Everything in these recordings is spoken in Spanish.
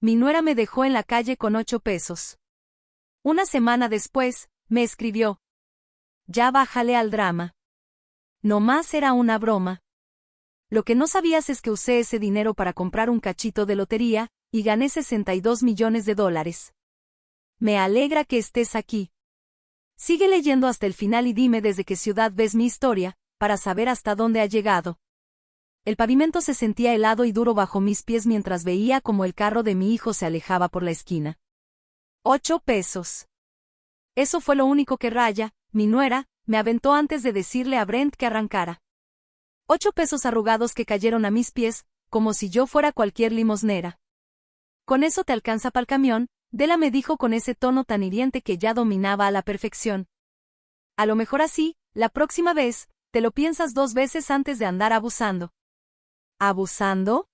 Mi nuera me dejó en la calle con 8 pesos. Una semana después, me escribió. Ya bájale al drama. No más era una broma. Lo que no sabías es que usé ese dinero para comprar un cachito de lotería, y gané 62 millones de dólares. Me alegra que estés aquí. Sigue leyendo hasta el final y dime desde qué ciudad ves mi historia, para saber hasta dónde ha llegado. El pavimento se sentía helado y duro bajo mis pies mientras veía cómo el carro de mi hijo se alejaba por la esquina. 8 pesos. Eso fue lo único que Raya, mi nuera, me aventó antes de decirle a Brent que arrancara. 8 pesos arrugados que cayeron a mis pies, como si yo fuera cualquier limosnera. Con eso te alcanza pa'l camión, Della me dijo con ese tono tan hiriente que ya dominaba a la perfección. A lo mejor así, la próxima vez, te lo piensas 2 veces antes de andar abusando. ¿Abusando?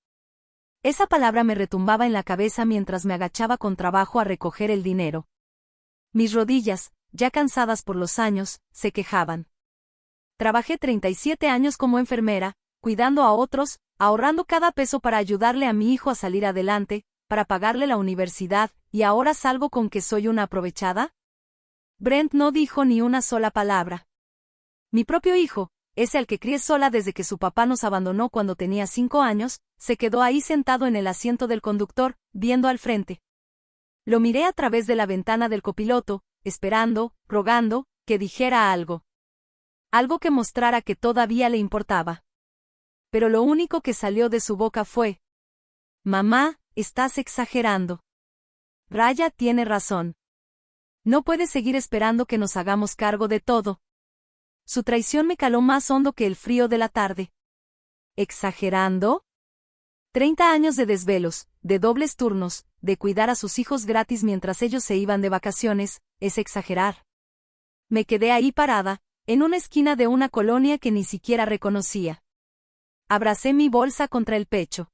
Esa palabra me retumbaba en la cabeza mientras me agachaba con trabajo a recoger el dinero. Mis rodillas, ya cansadas por los años, se quejaban. Trabajé 37 años como enfermera, cuidando a otros, ahorrando cada peso para ayudarle a mi hijo a salir adelante, para pagarle la universidad, ¿y ahora salgo con que soy una aprovechada? Brent no dijo ni una sola palabra. Mi propio hijo, ese al que crié sola desde que su papá nos abandonó cuando tenía 5 años, se quedó ahí sentado en el asiento del conductor, viendo al frente. Lo miré a través de la ventana del copiloto, esperando, rogando, que dijera algo. Algo que mostrara que todavía le importaba. Pero lo único que salió de su boca fue: «Mamá, estás exagerando. Raya tiene razón. No puedes seguir esperando que nos hagamos cargo de todo». Su traición me caló más hondo que el frío de la tarde. ¿Exagerando? 30 años de desvelos, de dobles turnos, de cuidar a sus hijos gratis mientras ellos se iban de vacaciones, es exagerar. Me quedé ahí parada, en una esquina de una colonia que ni siquiera reconocía. Abracé mi bolsa contra el pecho.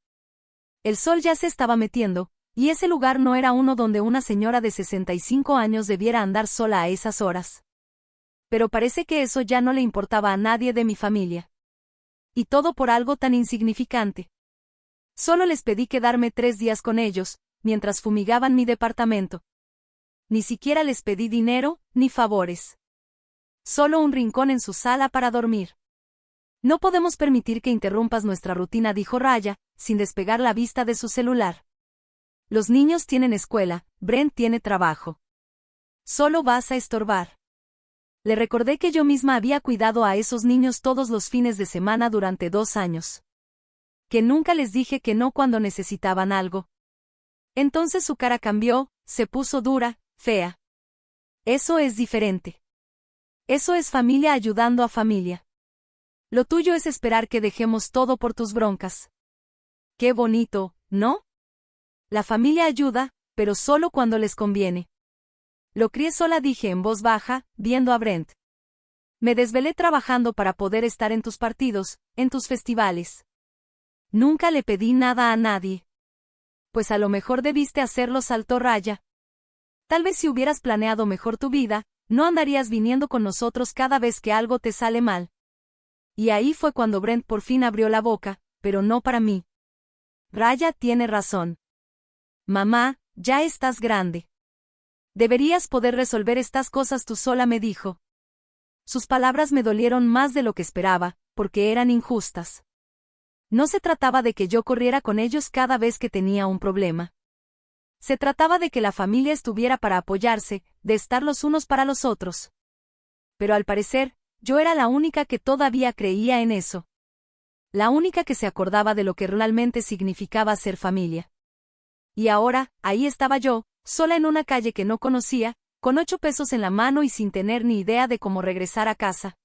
El sol ya se estaba metiendo, y ese lugar no era uno donde una señora de 65 años debiera andar sola a esas horas. Pero parece que eso ya no le importaba a nadie de mi familia. Y todo por algo tan insignificante. Solo les pedí quedarme 3 días con ellos, mientras fumigaban mi departamento. Ni siquiera les pedí dinero, ni favores. Solo un rincón en su sala para dormir. No podemos permitir que interrumpas nuestra rutina, dijo Raya, sin despegar la vista de su celular. Los niños tienen escuela, Brent tiene trabajo. Solo vas a estorbar. Le recordé que yo misma había cuidado a esos niños todos los fines de semana durante 2 años. Que nunca les dije que no cuando necesitaban algo. Entonces su cara cambió, se puso dura, fea. Eso es diferente. Eso es familia ayudando a familia. Lo tuyo es esperar que dejemos todo por tus broncas. Qué bonito, ¿no? La familia ayuda, pero solo cuando les conviene. Lo crié sola, dije en voz baja, viendo a Brent. Me desvelé trabajando para poder estar en tus partidos, en tus festivales. Nunca le pedí nada a nadie. Pues a lo mejor debiste hacerlo, saltó Raya. Tal vez si hubieras planeado mejor tu vida, no andarías viniendo con nosotros cada vez que algo te sale mal. Y ahí fue cuando Brent por fin abrió la boca, pero no para mí. Raya tiene razón. Mamá, ya estás grande. Deberías poder resolver estas cosas tú sola, me dijo. Sus palabras me dolieron más de lo que esperaba, porque eran injustas. No se trataba de que yo corriera con ellos cada vez que tenía un problema. Se trataba de que la familia estuviera para apoyarse, de estar los unos para los otros. Pero al parecer, yo era la única que todavía creía en eso. La única que se acordaba de lo que realmente significaba ser familia. Y ahora, ahí estaba yo, sola en una calle que no conocía, con 8 pesos en la mano y sin tener ni idea de cómo regresar a casa.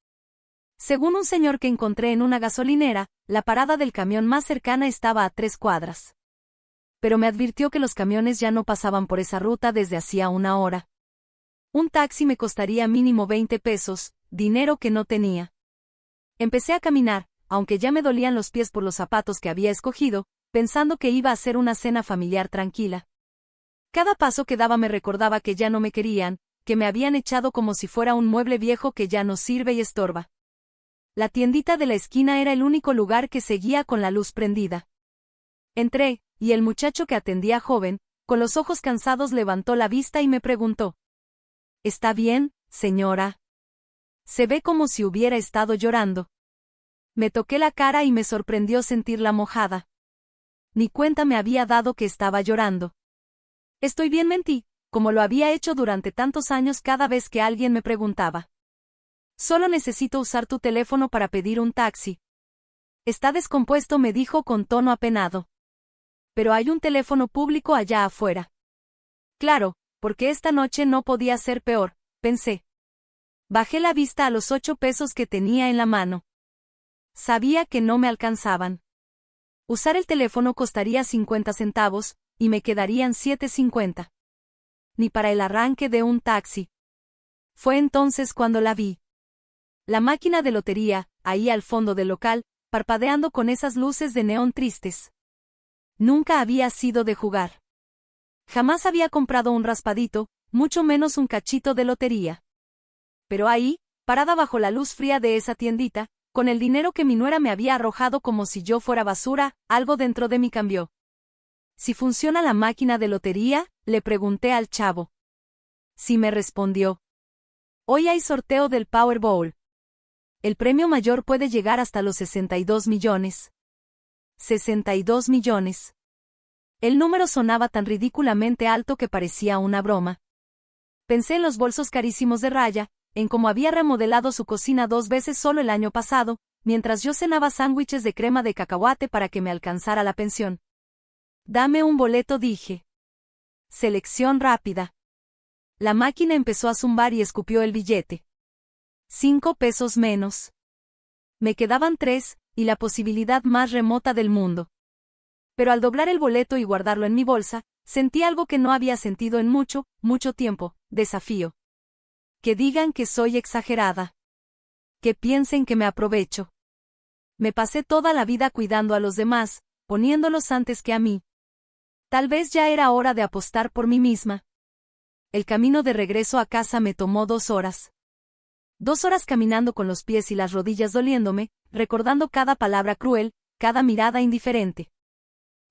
Según un señor que encontré en una gasolinera, la parada del camión más cercana estaba a 3 cuadras. Pero me advirtió que los camiones ya no pasaban por esa ruta desde hacía 1 hora. Un taxi me costaría mínimo 20 pesos, dinero que no tenía. Empecé a caminar, aunque ya me dolían los pies por los zapatos que había escogido, pensando que iba a ser una cena familiar tranquila. Cada paso que daba me recordaba que ya no me querían, que me habían echado como si fuera un mueble viejo que ya no sirve y estorba. La tiendita de la esquina era el único lugar que seguía con la luz prendida. Entré, y el muchacho que atendía, joven, con los ojos cansados levantó la vista y me preguntó. ¿Está bien, señora? Se ve como si hubiera estado llorando. Me toqué la cara y me sorprendió sentirla mojada. Ni cuenta me había dado que estaba llorando. Estoy bien, mentí, como lo había hecho durante tantos años cada vez que alguien me preguntaba. Solo necesito usar tu teléfono para pedir un taxi. Está descompuesto, me dijo con tono apenado. Pero hay un teléfono público allá afuera. Claro, porque esta noche no podía ser peor, pensé. Bajé la vista a los 8 pesos que tenía en la mano. Sabía que no me alcanzaban. Usar el teléfono costaría 50 centavos, y me quedarían 7.50. Ni para el arranque de un taxi. Fue entonces cuando la vi. La máquina de lotería, ahí al fondo del local, parpadeando con esas luces de neón tristes. Nunca había sido de jugar. Jamás había comprado un raspadito, mucho menos un cachito de lotería. Pero ahí, parada bajo la luz fría de esa tiendita, con el dinero que mi nuera me había arrojado como si yo fuera basura, algo dentro de mí cambió. ¿Si funciona la máquina de lotería?, le pregunté al chavo. Sí, me respondió. Hoy hay sorteo del Powerball. El premio mayor puede llegar hasta los 62 millones. 62 millones. El número sonaba tan ridículamente alto que parecía una broma. Pensé en los bolsos carísimos de Raya, en cómo había remodelado su cocina 2 veces solo el año pasado, mientras yo cenaba sándwiches de crema de cacahuate para que me alcanzara la pensión. Dame un boleto, dije. Selección rápida. La máquina empezó a zumbar y escupió el billete. 5 pesos menos. Me quedaban 3, y la posibilidad más remota del mundo. Pero al doblar el boleto y guardarlo en mi bolsa, sentí algo que no había sentido en mucho, mucho tiempo: desafío. Que digan que soy exagerada. Que piensen que me aprovecho. Me pasé toda la vida cuidando a los demás, poniéndolos antes que a mí. Tal vez ya era hora de apostar por mí misma. El camino de regreso a casa me tomó 2 horas. 2 horas caminando con los pies y las rodillas doliéndome, recordando cada palabra cruel, cada mirada indiferente.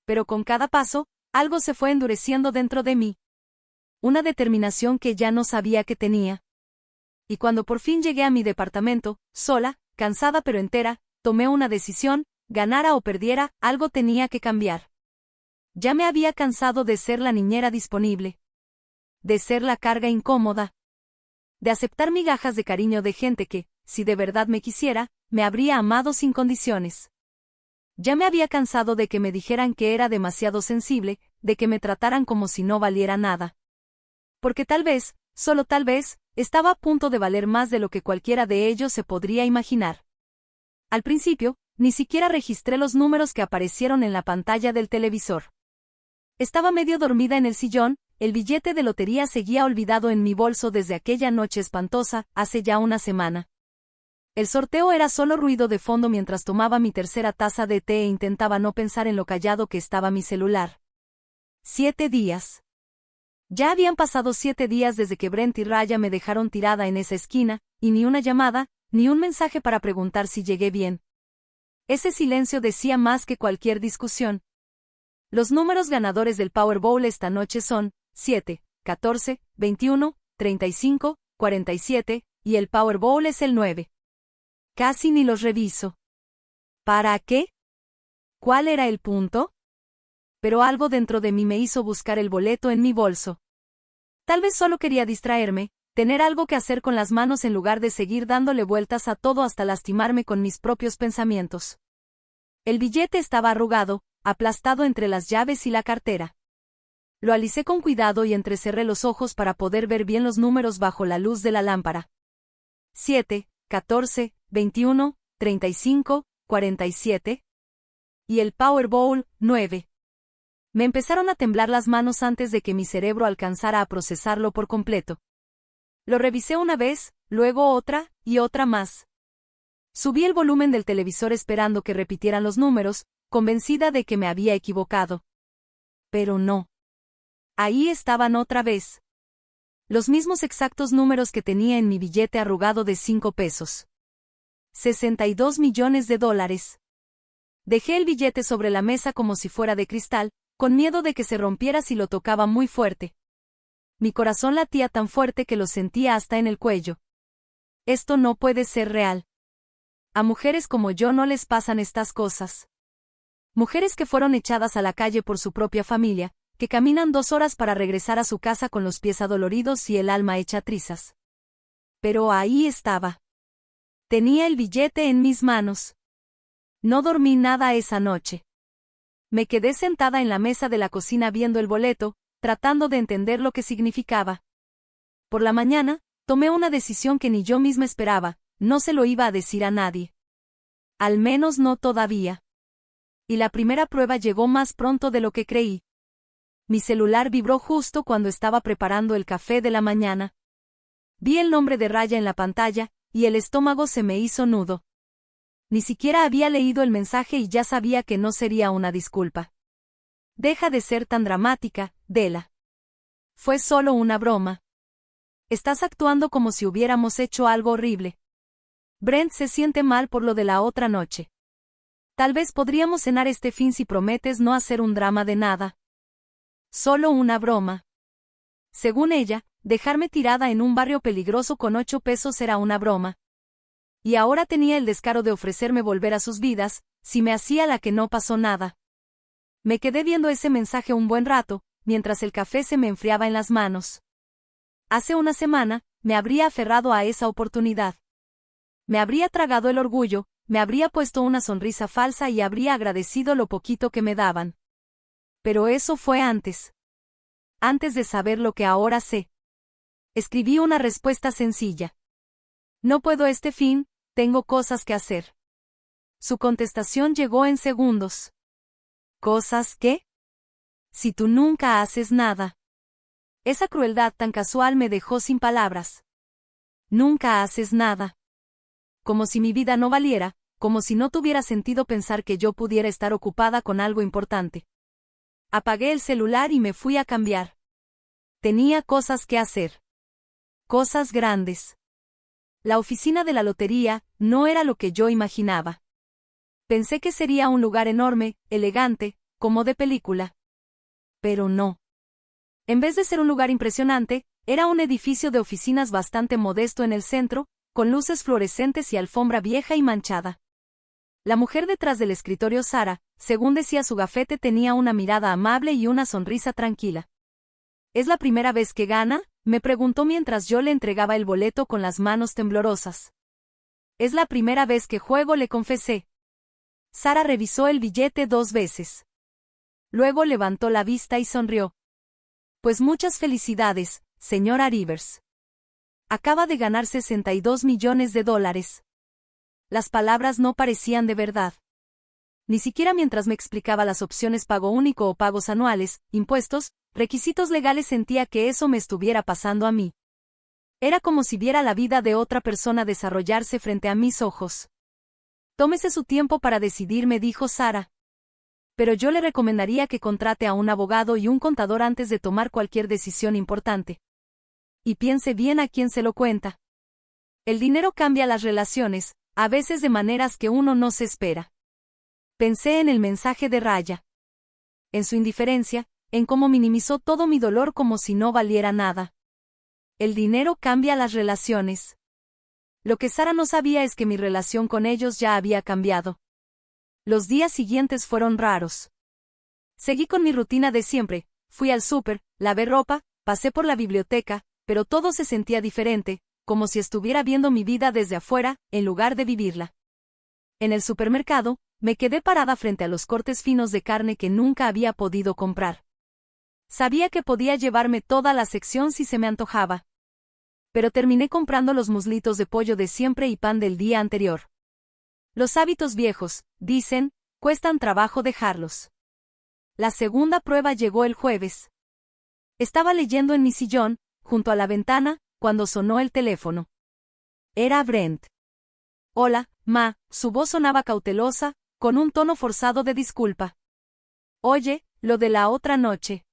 Pero con cada paso, algo se fue endureciendo dentro de mí. Una determinación que ya no sabía que tenía. Y cuando por fin llegué a mi departamento, sola, cansada pero entera, tomé una decisión: ganara o perdiera, algo tenía que cambiar. Ya me había cansado de ser la niñera disponible. De ser la carga incómoda. De aceptar migajas de cariño de gente que, si de verdad me quisiera, me habría amado sin condiciones. Ya me había cansado de que me dijeran que era demasiado sensible, de que me trataran como si no valiera nada. Porque tal vez, solo tal vez, estaba a punto de valer más de lo que cualquiera de ellos se podría imaginar. Al principio, ni siquiera registré los números que aparecieron en la pantalla del televisor. Estaba medio dormida en el sillón. El billete de lotería seguía olvidado en mi bolso desde aquella noche espantosa, hace ya una semana. El sorteo era solo ruido de fondo mientras tomaba mi tercera taza de té e intentaba no pensar en lo callado que estaba mi celular. 7 días. Ya habían pasado 7 días desde que Brent y Raya me dejaron tirada en esa esquina, y ni una llamada, ni un mensaje para preguntar si llegué bien. Ese silencio decía más que cualquier discusión. Los números ganadores del Powerball esta noche son 7, 14, 21, 35, 47, y el Powerball es el 9. Casi ni los reviso. ¿Para qué? ¿Cuál era el punto? Pero algo dentro de mí me hizo buscar el boleto en mi bolso. Tal vez solo quería distraerme, tener algo que hacer con las manos en lugar de seguir dándole vueltas a todo hasta lastimarme con mis propios pensamientos. El billete estaba arrugado, aplastado entre las llaves y la cartera. Lo alicé con cuidado y entrecerré los ojos para poder ver bien los números bajo la luz de la lámpara. 7, 14, 21, 35, 47. Y el Powerball, 9. Me empezaron a temblar las manos antes de que mi cerebro alcanzara a procesarlo por completo. Lo revisé una vez, luego otra, y otra más. Subí el volumen del televisor esperando que repitieran los números, convencida de que me había equivocado. Pero no. Ahí estaban otra vez. Los mismos exactos números que tenía en mi billete arrugado de 5 pesos. 62 millones de dólares. Dejé el billete sobre la mesa como si fuera de cristal, con miedo de que se rompiera si lo tocaba muy fuerte. Mi corazón latía tan fuerte que lo sentía hasta en el cuello. Esto no puede ser real. A mujeres como yo no les pasan estas cosas. Mujeres que fueron echadas a la calle por su propia familia, que caminan 2 horas para regresar a su casa con los pies adoloridos y el alma hecha trizas. Pero ahí estaba. Tenía el billete en mis manos. No dormí nada esa noche. Me quedé sentada en la mesa de la cocina viendo el boleto, tratando de entender lo que significaba. Por la mañana, tomé una decisión que ni yo misma esperaba, no se lo iba a decir a nadie. Al menos no todavía. Y la primera prueba llegó más pronto de lo que creí. Mi celular vibró justo cuando estaba preparando el café de la mañana. Vi el nombre de Raya en la pantalla, y el estómago se me hizo nudo. Ni siquiera había leído el mensaje y ya sabía que no sería una disculpa. Deja de ser tan dramática, Della. Fue solo una broma. Estás actuando como si hubiéramos hecho algo horrible. Brent se siente mal por lo de la otra noche. Tal vez podríamos cenar este fin si prometes no hacer un drama de nada. Solo una broma. Según ella, dejarme tirada en un barrio peligroso con 8 pesos era una broma. Y ahora tenía el descaro de ofrecerme volver a sus vidas, si me hacía la que no pasó nada. Me quedé viendo ese mensaje un buen rato, mientras el café se me enfriaba en las manos. Hace una semana, me habría aferrado a esa oportunidad. Me habría tragado el orgullo, me habría puesto una sonrisa falsa y habría agradecido lo poquito que me daban. Pero eso fue antes. Antes de saber lo que ahora sé. Escribí una respuesta sencilla. No puedo este fin, tengo cosas que hacer. Su contestación llegó en segundos. ¿Cosas qué? Si tú nunca haces nada. Esa crueldad tan casual me dejó sin palabras. Nunca haces nada. Como si mi vida no valiera, como si no tuviera sentido pensar que yo pudiera estar ocupada con algo importante. Apagué el celular y me fui a cambiar. Tenía cosas que hacer. Cosas grandes. La oficina de la lotería no era lo que yo imaginaba. Pensé que sería un lugar enorme, elegante, como de película. Pero no. En vez de ser un lugar impresionante, era un edificio de oficinas bastante modesto en el centro, con luces fluorescentes y alfombra vieja y manchada. La mujer detrás del escritorio, Sara, según decía su gafete, tenía una mirada amable y una sonrisa tranquila. ¿Es la primera vez que gana?, me preguntó mientras yo le entregaba el boleto con las manos temblorosas. Es la primera vez que juego, le confesé. Sara revisó el billete 2 veces. Luego levantó la vista y sonrió. Pues muchas felicidades, señora Rivers. Acaba de ganar $62 millones. Las palabras no parecían de verdad. Ni siquiera mientras me explicaba las opciones pago único o pagos anuales, impuestos, requisitos legales sentía que eso me estuviera pasando a mí. Era como si viera la vida de otra persona desarrollarse frente a mis ojos. Tómese su tiempo para decidir, me dijo Sara. Pero yo le recomendaría que contrate a un abogado y un contador antes de tomar cualquier decisión importante. Y piense bien a quién se lo cuenta. El dinero cambia las relaciones, a veces de maneras que uno no se espera. Pensé en el mensaje de Raya. En su indiferencia, en cómo minimizó todo mi dolor como si no valiera nada. El dinero cambia las relaciones. Lo que Sara no sabía es que mi relación con ellos ya había cambiado. Los días siguientes fueron raros. Seguí con mi rutina de siempre, fui al súper, lavé ropa, pasé por la biblioteca, pero todo se sentía diferente, como si estuviera viendo mi vida desde afuera, en lugar de vivirla. En el supermercado, me quedé parada frente a los cortes finos de carne que nunca había podido comprar. Sabía que podía llevarme toda la sección si se me antojaba. Pero terminé comprando los muslitos de pollo de siempre y pan del día anterior. Los hábitos viejos, dicen, cuestan trabajo dejarlos. La segunda prueba llegó el jueves. Estaba leyendo en mi sillón, junto a la ventana, cuando sonó el teléfono. Era Brent. Hola, ma, su voz sonaba cautelosa, con un tono forzado de disculpa. Oye, lo de la otra noche.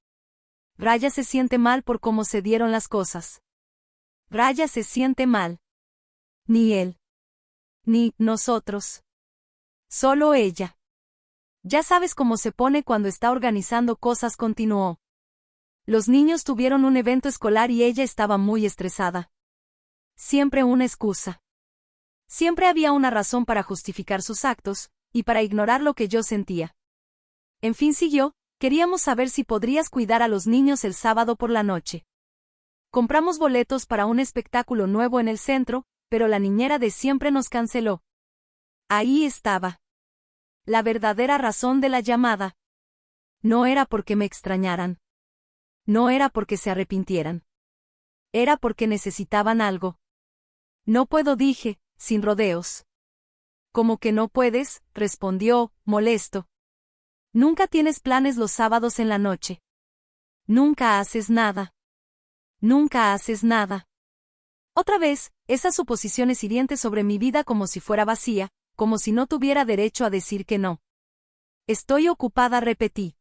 Raya se siente mal por cómo se dieron las cosas. Raya se siente mal. Ni él. Ni nosotros. Solo ella. Ya sabes cómo se pone cuando está organizando cosas, continuó. Los niños tuvieron un evento escolar y ella estaba muy estresada. Siempre una excusa. Siempre había una razón para justificar sus actos, y para ignorar lo que yo sentía. En fin, siguió, queríamos saber si podrías cuidar a los niños el sábado por la noche. Compramos boletos para un espectáculo nuevo en el centro, pero la niñera de siempre nos canceló. Ahí estaba. La verdadera razón de la llamada. No era porque me extrañaran. No era porque se arrepintieran. Era porque necesitaban algo. No puedo, dije, sin rodeos. ¿Cómo que no puedes?, respondió, molesto. Nunca tienes planes los sábados en la noche. Nunca haces nada. Nunca haces nada. Otra vez, esas suposiciones hirientes sobre mi vida como si fuera vacía, como si no tuviera derecho a decir que no. Estoy ocupada, repetí.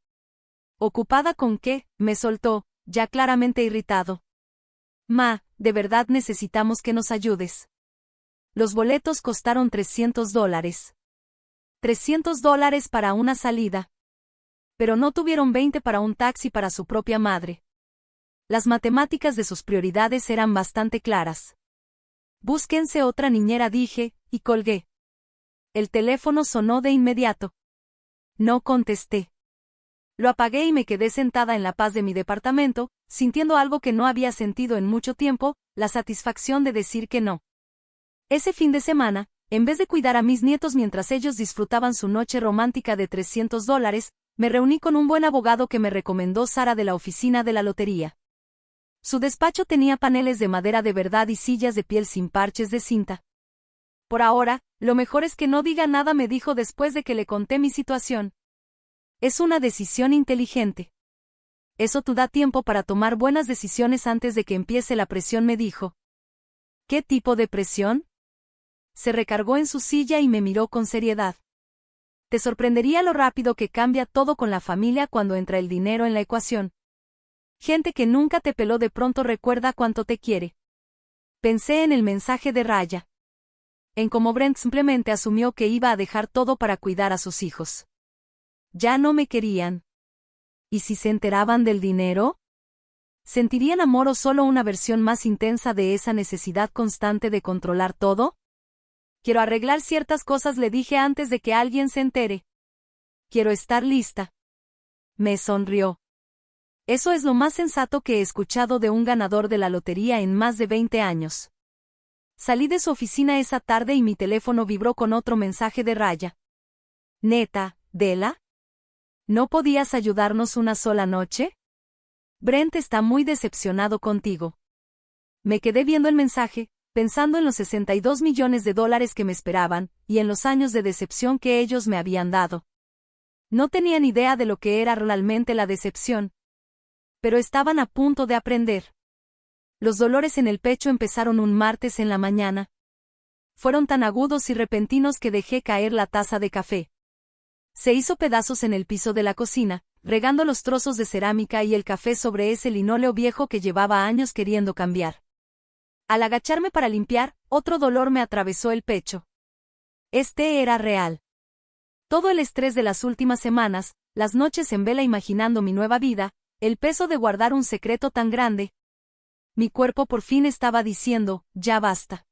¿Ocupada con qué?, me soltó, ya claramente irritado. Ma, de verdad necesitamos que nos ayudes. Los boletos costaron $300. $300 para una salida. Pero no tuvieron 20 para un taxi para su propia madre. Las matemáticas de sus prioridades eran bastante claras. Búsquense otra niñera, dije, y colgué. El teléfono sonó de inmediato. No contesté. Lo apagué y me quedé sentada en la paz de mi departamento, sintiendo algo que no había sentido en mucho tiempo, la satisfacción de decir que no. Ese fin de semana, en vez de cuidar a mis nietos mientras ellos disfrutaban su noche romántica de $300, me reuní con un buen abogado que me recomendó Sara de la oficina de la lotería. Su despacho tenía paneles de madera de verdad y sillas de piel sin parches de cinta. Por ahora, lo mejor es que no diga nada, me dijo después de que le conté mi situación. Es una decisión inteligente. Eso te da tiempo para tomar buenas decisiones antes de que empiece la presión, me dijo. ¿Qué tipo de presión? Se recargó en su silla y me miró con seriedad. Te sorprendería lo rápido que cambia todo con la familia cuando entra el dinero en la ecuación. Gente que nunca te peló de pronto recuerda cuánto te quiere. Pensé en el mensaje de Raya. En cómo Brent simplemente asumió que iba a dejar todo para cuidar a sus hijos. Ya no me querían. ¿Y si se enteraban del dinero? ¿Sentirían amor o solo una versión más intensa de esa necesidad constante de controlar todo? Quiero arreglar ciertas cosas, le dije antes de que alguien se entere. Quiero estar lista. Me sonrió. Eso es lo más sensato que he escuchado de un ganador de la lotería en más de 20 años. Salí de su oficina esa tarde y mi teléfono vibró con otro mensaje de Raya. Neta, Dela. ¿No podías ayudarnos una sola noche? Brent está muy decepcionado contigo. Me quedé viendo el mensaje, pensando en los $62 millones que me esperaban, y en los años de decepción que ellos me habían dado. No tenían idea de lo que era realmente la decepción. Pero estaban a punto de aprender. Los dolores en el pecho empezaron un martes en la mañana. Fueron tan agudos y repentinos que dejé caer la taza de café. Se hizo pedazos en el piso de la cocina, regando los trozos de cerámica y el café sobre ese linóleo viejo que llevaba años queriendo cambiar. Al agacharme para limpiar, otro dolor me atravesó el pecho. Este era real. Todo el estrés de las últimas semanas, las noches en vela imaginando mi nueva vida, el peso de guardar un secreto tan grande. Mi cuerpo por fin estaba diciendo, ya basta.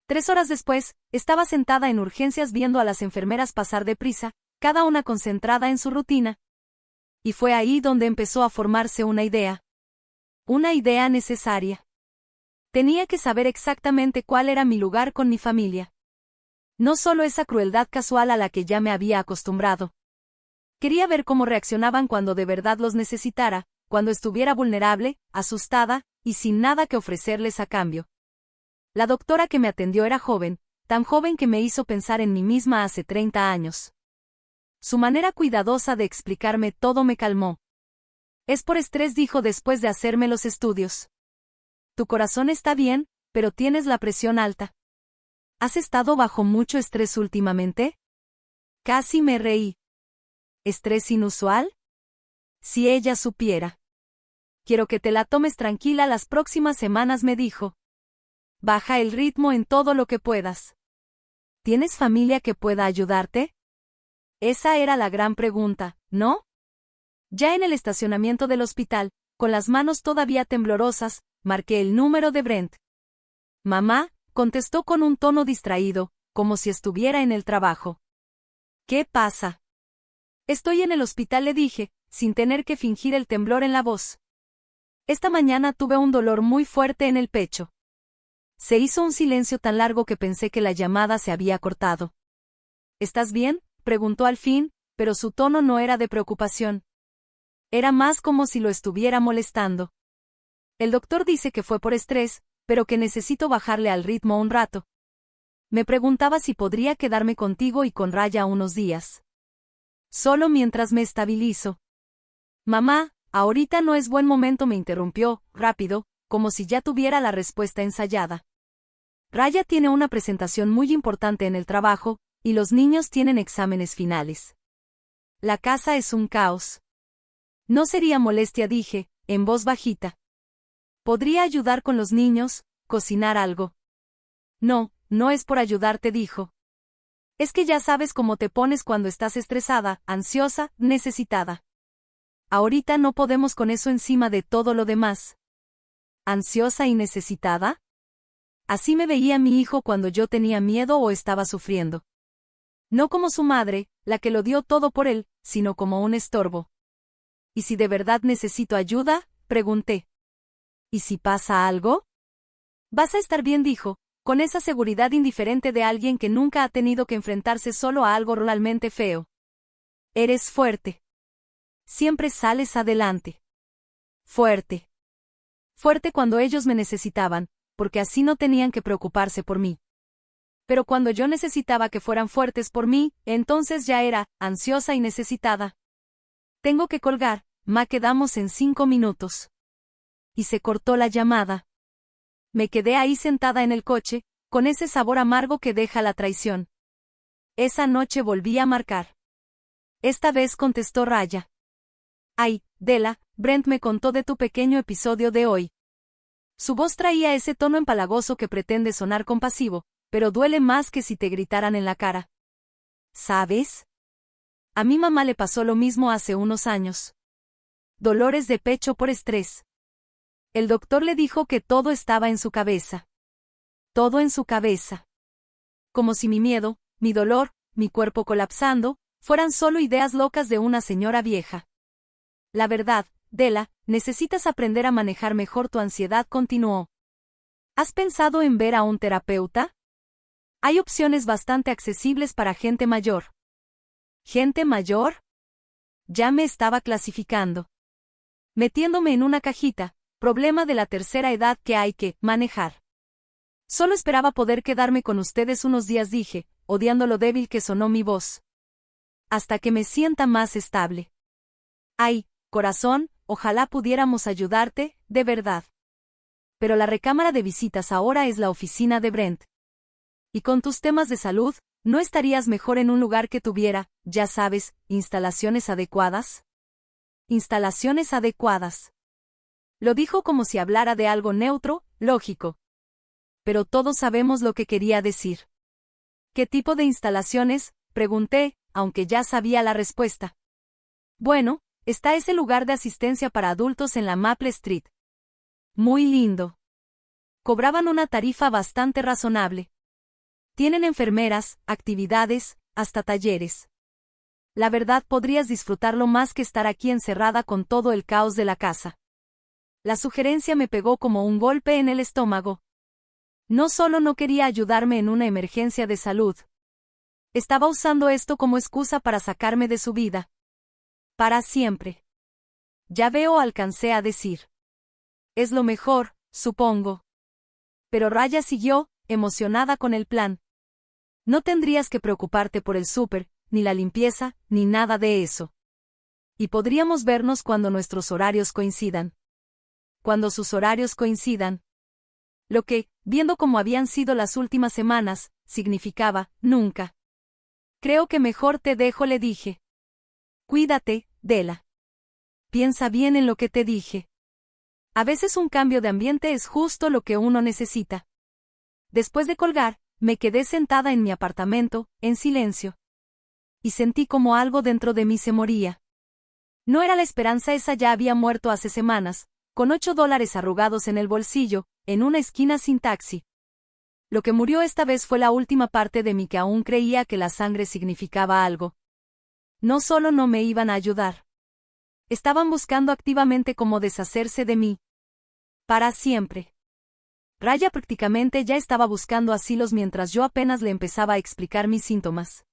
3 horas después, estaba sentada en urgencias viendo a las enfermeras pasar deprisa, cada una concentrada en su rutina. Y fue ahí donde empezó a formarse una idea. Una idea necesaria. Tenía que saber exactamente cuál era mi lugar con mi familia. No solo esa crueldad casual a la que ya me había acostumbrado. Quería ver cómo reaccionaban cuando de verdad los necesitara, cuando estuviera vulnerable, asustada, y sin nada que ofrecerles a cambio. La doctora que me atendió era joven, tan joven que me hizo pensar en mí misma hace 30 años. Su manera cuidadosa de explicarme todo me calmó. Es por estrés, dijo después de hacerme los estudios. Tu corazón está bien, pero tienes la presión alta. ¿Has estado bajo mucho estrés últimamente? Casi me reí. ¿Estrés inusual? Si ella supiera. Quiero que te la tomes tranquila las próximas semanas, me dijo. Baja el ritmo en todo lo que puedas. ¿Tienes familia que pueda ayudarte? Esa era la gran pregunta, ¿no? Ya en el estacionamiento del hospital, con las manos todavía temblorosas, marqué el número de Brent. Mamá, contestó con un tono distraído, como si estuviera en el trabajo. ¿Qué pasa? Estoy en el hospital, le dije, sin tener que fingir el temblor en la voz. Esta mañana tuve un dolor muy fuerte en el pecho. Se hizo un silencio tan largo que pensé que la llamada se había cortado. ¿Estás bien?, preguntó al fin, pero su tono no era de preocupación. Era más como si lo estuviera molestando. El doctor dice que fue por estrés, pero que necesito bajarle al ritmo un rato. Me preguntaba si podría quedarme contigo y con Raya unos días. Solo mientras me estabilizo. Mamá, ahorita no es buen momento, me interrumpió, rápido, como si ya tuviera la respuesta ensayada. Raya tiene una presentación muy importante en el trabajo, y los niños tienen exámenes finales. La casa es un caos. No sería molestia, dije, en voz bajita. Podría ayudar con los niños, cocinar algo. No, no es por ayudarte, dijo. Es que ya sabes cómo te pones cuando estás estresada, ansiosa, necesitada. Ahorita no podemos con eso encima de todo lo demás. ¿Ansiosa y necesitada? Así me veía mi hijo cuando yo tenía miedo o estaba sufriendo. No como su madre, la que lo dio todo por él, sino como un estorbo. ¿Y si de verdad necesito ayuda?, pregunté. ¿Y si pasa algo? Vas a estar bien, dijo, con esa seguridad indiferente de alguien que nunca ha tenido que enfrentarse solo a algo realmente feo. Eres fuerte. Siempre sales adelante. Fuerte. Fuerte cuando ellos me necesitaban, porque así no tenían que preocuparse por mí. Pero cuando yo necesitaba que fueran fuertes por mí, entonces ya era ansiosa y necesitada. Tengo que colgar, ma, quedamos en 5 minutos. Y se cortó la llamada. Me quedé ahí sentada en el coche, con ese sabor amargo que deja la traición. Esa noche volví a marcar. Esta vez contestó Raya. Ay, Della, Brent me contó de tu pequeño episodio de hoy. Su voz traía ese tono empalagoso que pretende sonar compasivo, pero duele más que si te gritaran en la cara. ¿Sabes? A mi mamá le pasó lo mismo hace unos años. Dolores de pecho por estrés. El doctor le dijo que todo estaba en su cabeza. Todo en su cabeza. Como si mi miedo, mi dolor, mi cuerpo colapsando, fueran solo ideas locas de una señora vieja. La verdad, Della, necesitas aprender a manejar mejor tu ansiedad, continuó. ¿Has pensado en ver a un terapeuta? Hay opciones bastante accesibles para gente mayor. ¿Gente mayor? Ya me estaba clasificando. Metiéndome en una cajita, problema de la tercera edad que hay que manejar. Solo esperaba poder quedarme con ustedes unos días, dije, odiando lo débil que sonó mi voz. Hasta que me sienta más estable. Ay, corazón, ojalá pudiéramos ayudarte, de verdad. Pero la recámara de visitas ahora es la oficina de Brent. Y con tus temas de salud, ¿no estarías mejor en un lugar que tuviera, ya sabes, instalaciones adecuadas? Instalaciones adecuadas. Lo dijo como si hablara de algo neutro, lógico. Pero todos sabemos lo que quería decir. ¿Qué tipo de instalaciones?, pregunté, aunque ya sabía la respuesta. Bueno, está ese lugar de asistencia para adultos en la Maple Street. Muy lindo. Cobraban una tarifa bastante razonable. Tienen enfermeras, actividades, hasta talleres. La verdad, podrías disfrutarlo más que estar aquí encerrada con todo el caos de la casa. La sugerencia me pegó como un golpe en el estómago. No solo no quería ayudarme en una emergencia de salud. Estaba usando esto como excusa para sacarme de su vida. Para siempre. Ya veo, alcancé a decir. Es lo mejor, supongo. Pero Raya siguió, emocionada con el plan. No tendrías que preocuparte por el súper, ni la limpieza, ni nada de eso. Y podríamos vernos cuando nuestros horarios coincidan. Cuando sus horarios coincidan. Lo que, viendo cómo habían sido las últimas semanas, significaba, nunca. Creo que mejor te dejo, le dije. Cuídate, Della. Piensa bien en lo que te dije. A veces un cambio de ambiente es justo lo que uno necesita. Después de colgar, me quedé sentada en mi apartamento, en silencio. y sentí como algo dentro de mí se moría. No era la esperanza, esa ya había muerto hace semanas, con $8 arrugados en el bolsillo, en una esquina sin taxi. Lo que murió esta vez fue la última parte de mí que aún creía que la sangre significaba algo. No solo no me iban a ayudar. Estaban buscando activamente cómo deshacerse de mí. Para siempre. Raya prácticamente ya estaba buscando asilos mientras yo apenas le empezaba a explicar mis síntomas.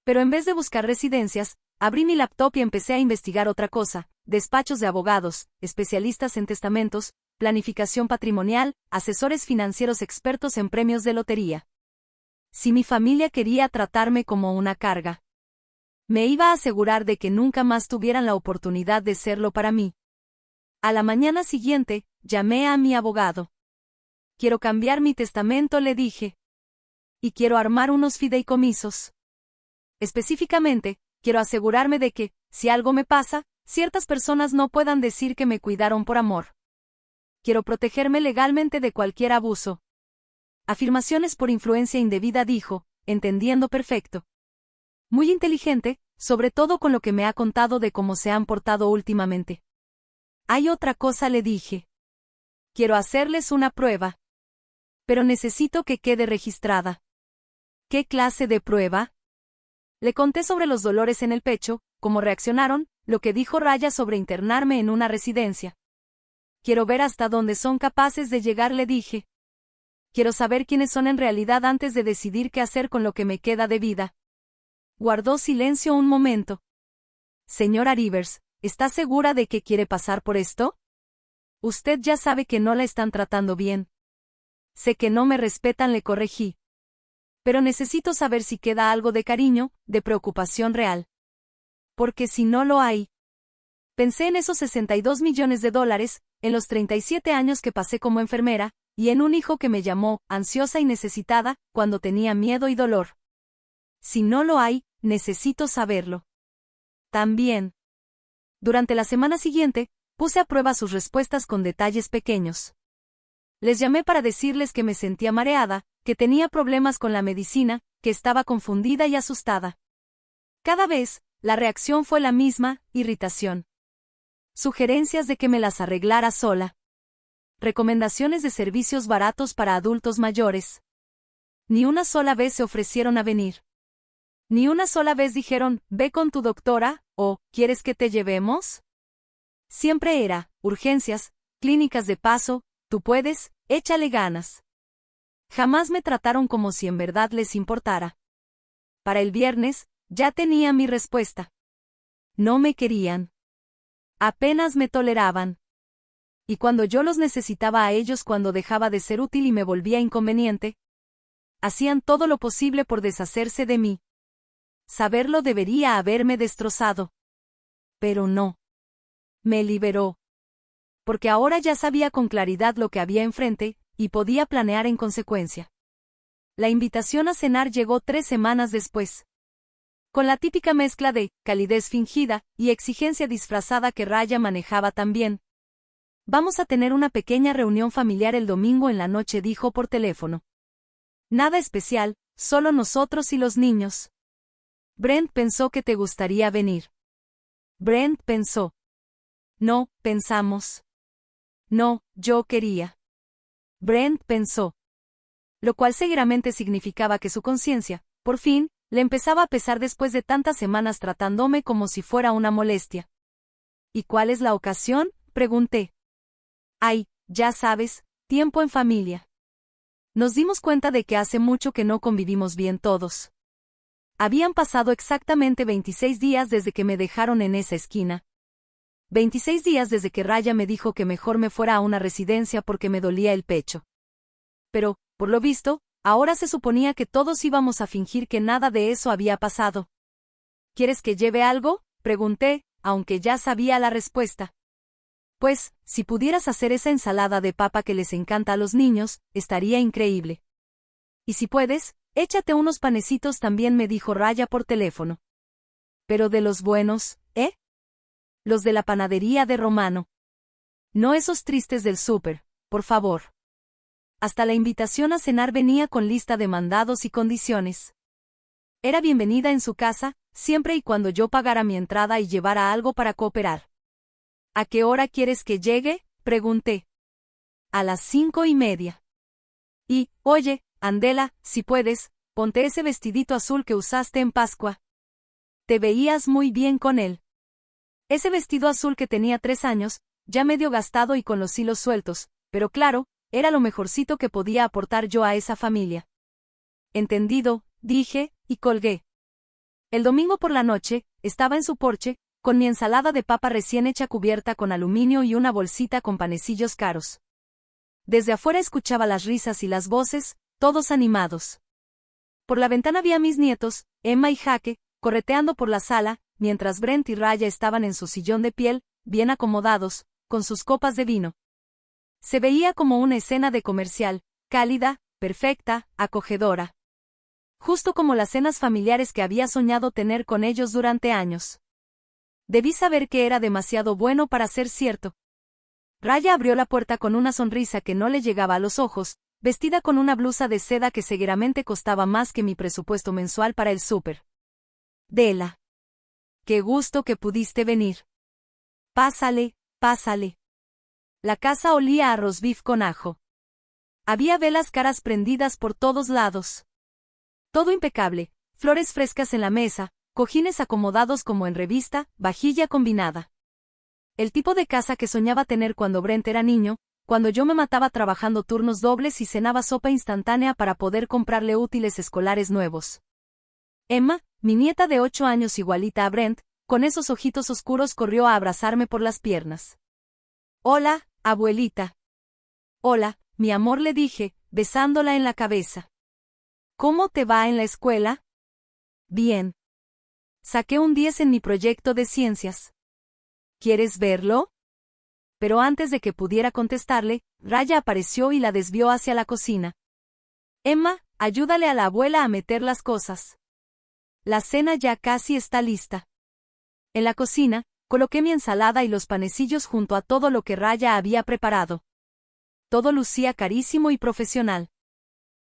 Pero en vez de buscar residencias, abrí mi laptop y empecé a investigar otra cosa: despachos de abogados, especialistas en testamentos, planificación patrimonial, asesores financieros expertos en premios de lotería. Si mi familia quería tratarme como una carga, me iba a asegurar de que nunca más tuvieran la oportunidad de serlo para mí. A la mañana siguiente, llamé a mi abogado. Quiero cambiar mi testamento, le dije. Y quiero armar unos fideicomisos. Específicamente, quiero asegurarme de que, si algo me pasa, ciertas personas no puedan decir que me cuidaron por amor. Quiero protegerme legalmente de cualquier abuso. Afirmaciones por influencia indebida, dijo, entendiendo perfecto. Muy inteligente, sobre todo con lo que me ha contado de cómo se han portado últimamente. Hay otra cosa, le dije. Quiero hacerles una prueba. Pero necesito que quede registrada. ¿Qué clase de prueba? Le conté sobre los dolores en el pecho, cómo reaccionaron, lo que dijo Raya sobre internarme en una residencia. Quiero ver hasta dónde son capaces de llegar, le dije. Quiero saber quiénes son en realidad antes de decidir qué hacer con lo que me queda de vida. Guardó silencio un momento. Señora Rivers, ¿está segura de que quiere pasar por esto? Usted ya sabe que no la están tratando bien. Sé que no me respetan, le corregí. Pero necesito saber si queda algo de cariño, de preocupación real. Porque si no lo hay. Pensé en esos $62 millones, en los 37 años que pasé como enfermera, y en un hijo que me llamó, ansiosa y necesitada, cuando tenía miedo y dolor. Si no lo hay, necesito saberlo. También. Durante la semana siguiente, puse a prueba sus respuestas con detalles pequeños. Les llamé para decirles que me sentía mareada, que tenía problemas con la medicina, que estaba confundida y asustada. Cada vez, la reacción fue la misma: irritación. Sugerencias de que me las arreglara sola. Recomendaciones de servicios baratos para adultos mayores. Ni una sola vez se ofrecieron a venir. Ni una sola vez dijeron, ve con tu doctora, o, ¿quieres que te llevemos? Siempre era, urgencias, clínicas de paso, tú puedes, échale ganas. Jamás me trataron como si en verdad les importara. Para el viernes, ya tenía mi respuesta. No me querían. Apenas me toleraban. Y cuando yo los necesitaba a ellos, cuando dejaba de ser útil y me volvía inconveniente, hacían todo lo posible por deshacerse de mí. Saberlo debería haberme destrozado. Pero no. Me liberó. Porque ahora ya sabía con claridad lo que había enfrente, y podía planear en consecuencia. La invitación a cenar llegó 3 semanas después. Con la típica mezcla de calidez fingida y exigencia disfrazada que Raya manejaba también. Vamos a tener una pequeña reunión familiar el domingo en la noche, dijo por teléfono. Nada especial, solo nosotros y los niños. Brent pensó que te gustaría venir. Brent pensó. No, pensamos. No, yo quería. Brent pensó. Lo cual seguramente significaba que su conciencia, por fin, le empezaba a pesar después de tantas semanas tratándome como si fuera una molestia. ¿Y cuál es la ocasión?, pregunté. Ay, ya sabes, tiempo en familia. Nos dimos cuenta de que hace mucho que no convivimos bien todos. Habían pasado exactamente 26 días desde que me dejaron en esa esquina. 26 días desde que Raya me dijo que mejor me fuera a una residencia porque me dolía el pecho. Pero, por lo visto, ahora se suponía que todos íbamos a fingir que nada de eso había pasado. ¿Quieres que lleve algo?, pregunté, aunque ya sabía la respuesta. Pues, si pudieras hacer esa ensalada de papa que les encanta a los niños, estaría increíble. Y si puedes, échate unos panecitos también, me dijo Raya por teléfono. Pero de los buenos, ¿eh? Los de la panadería de Romano. No esos tristes del súper, por favor. Hasta la invitación a cenar venía con lista de mandados y condiciones. Era bienvenida en su casa, siempre y cuando yo pagara mi entrada y llevara algo para cooperar. ¿A qué hora quieres que llegue?, pregunté. A las 5:30. Y, oye, Andela, si puedes, ponte ese vestidito azul que usaste en Pascua. Te veías muy bien con él. Ese vestido azul que tenía 3 años, ya medio gastado y con los hilos sueltos, pero claro, era lo mejorcito que podía aportar yo a esa familia. Entendido, dije, y colgué. El domingo por la noche, estaba en su porche, con mi ensalada de papa recién hecha cubierta con aluminio y una bolsita con panecillos caros. Desde afuera escuchaba las risas y las voces, todos animados. Por la ventana vi a mis nietos, Emma y Jaque, correteando por la sala, mientras Brent y Raya estaban en su sillón de piel, bien acomodados, con sus copas de vino. Se veía como una escena de comercial, cálida, perfecta, acogedora. Justo como las cenas familiares que había soñado tener con ellos durante años. Debí saber que era demasiado bueno para ser cierto. Raya abrió la puerta con una sonrisa que no le llegaba a los ojos, vestida con una blusa de seda que seguramente costaba más que mi presupuesto mensual para el súper. Dela. Qué gusto que pudiste venir. Pásale, pásale. La casa olía a roast beef con ajo. Había velas caras prendidas por todos lados. Todo impecable, flores frescas en la mesa, cojines acomodados como en revista, vajilla combinada. El tipo de casa que soñaba tener cuando Brent era niño, cuando yo me mataba trabajando turnos dobles y cenaba sopa instantánea para poder comprarle útiles escolares nuevos. Emma, mi nieta de 8 años igualita a Brent, con esos ojitos oscuros corrió a abrazarme por las piernas. Hola, abuelita. Hola, mi amor, le dije, besándola en la cabeza. ¿Cómo te va en la escuela? Bien. Saqué un 10 en mi proyecto de ciencias. ¿Quieres verlo? Pero antes de que pudiera contestarle, Raya apareció y la desvió hacia la cocina. Emma, ayúdale a la abuela a meter las cosas. La cena ya casi está lista. En la cocina, coloqué mi ensalada y los panecillos junto a todo lo que Raya había preparado. Todo lucía carísimo y profesional.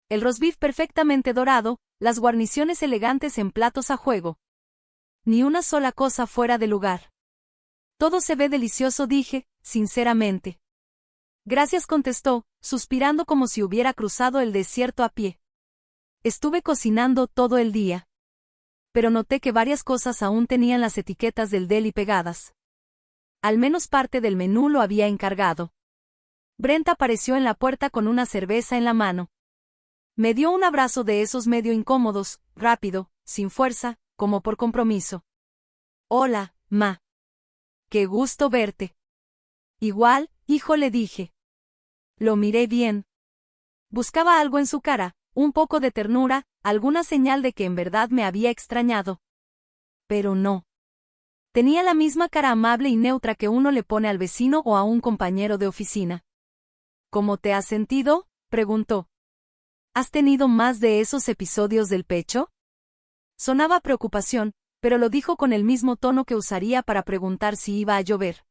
El roast beef perfectamente dorado, las guarniciones elegantes en platos a juego. Ni una sola cosa fuera de lugar. Todo se ve delicioso, dije, sinceramente. Gracias, contestó, suspirando como si hubiera cruzado el desierto a pie. Estuve cocinando todo el día. Pero noté que varias cosas aún tenían las etiquetas del deli pegadas. Al menos parte del menú lo había encargado. Brent apareció en la puerta con una cerveza en la mano. Me dio un abrazo de esos medio incómodos, rápido, sin fuerza, como por compromiso. Hola, ma. Qué gusto verte. Igual, hijo, le dije. Lo miré bien. Buscaba algo en su cara, un poco de ternura, alguna señal de que en verdad me había extrañado. Pero no. Tenía la misma cara amable y neutra que uno le pone al vecino o a un compañero de oficina. ¿Cómo te has sentido?, preguntó. ¿Has tenido más de esos episodios del pecho? Sonaba preocupación, pero lo dijo con el mismo tono que usaría para preguntar si iba a llover.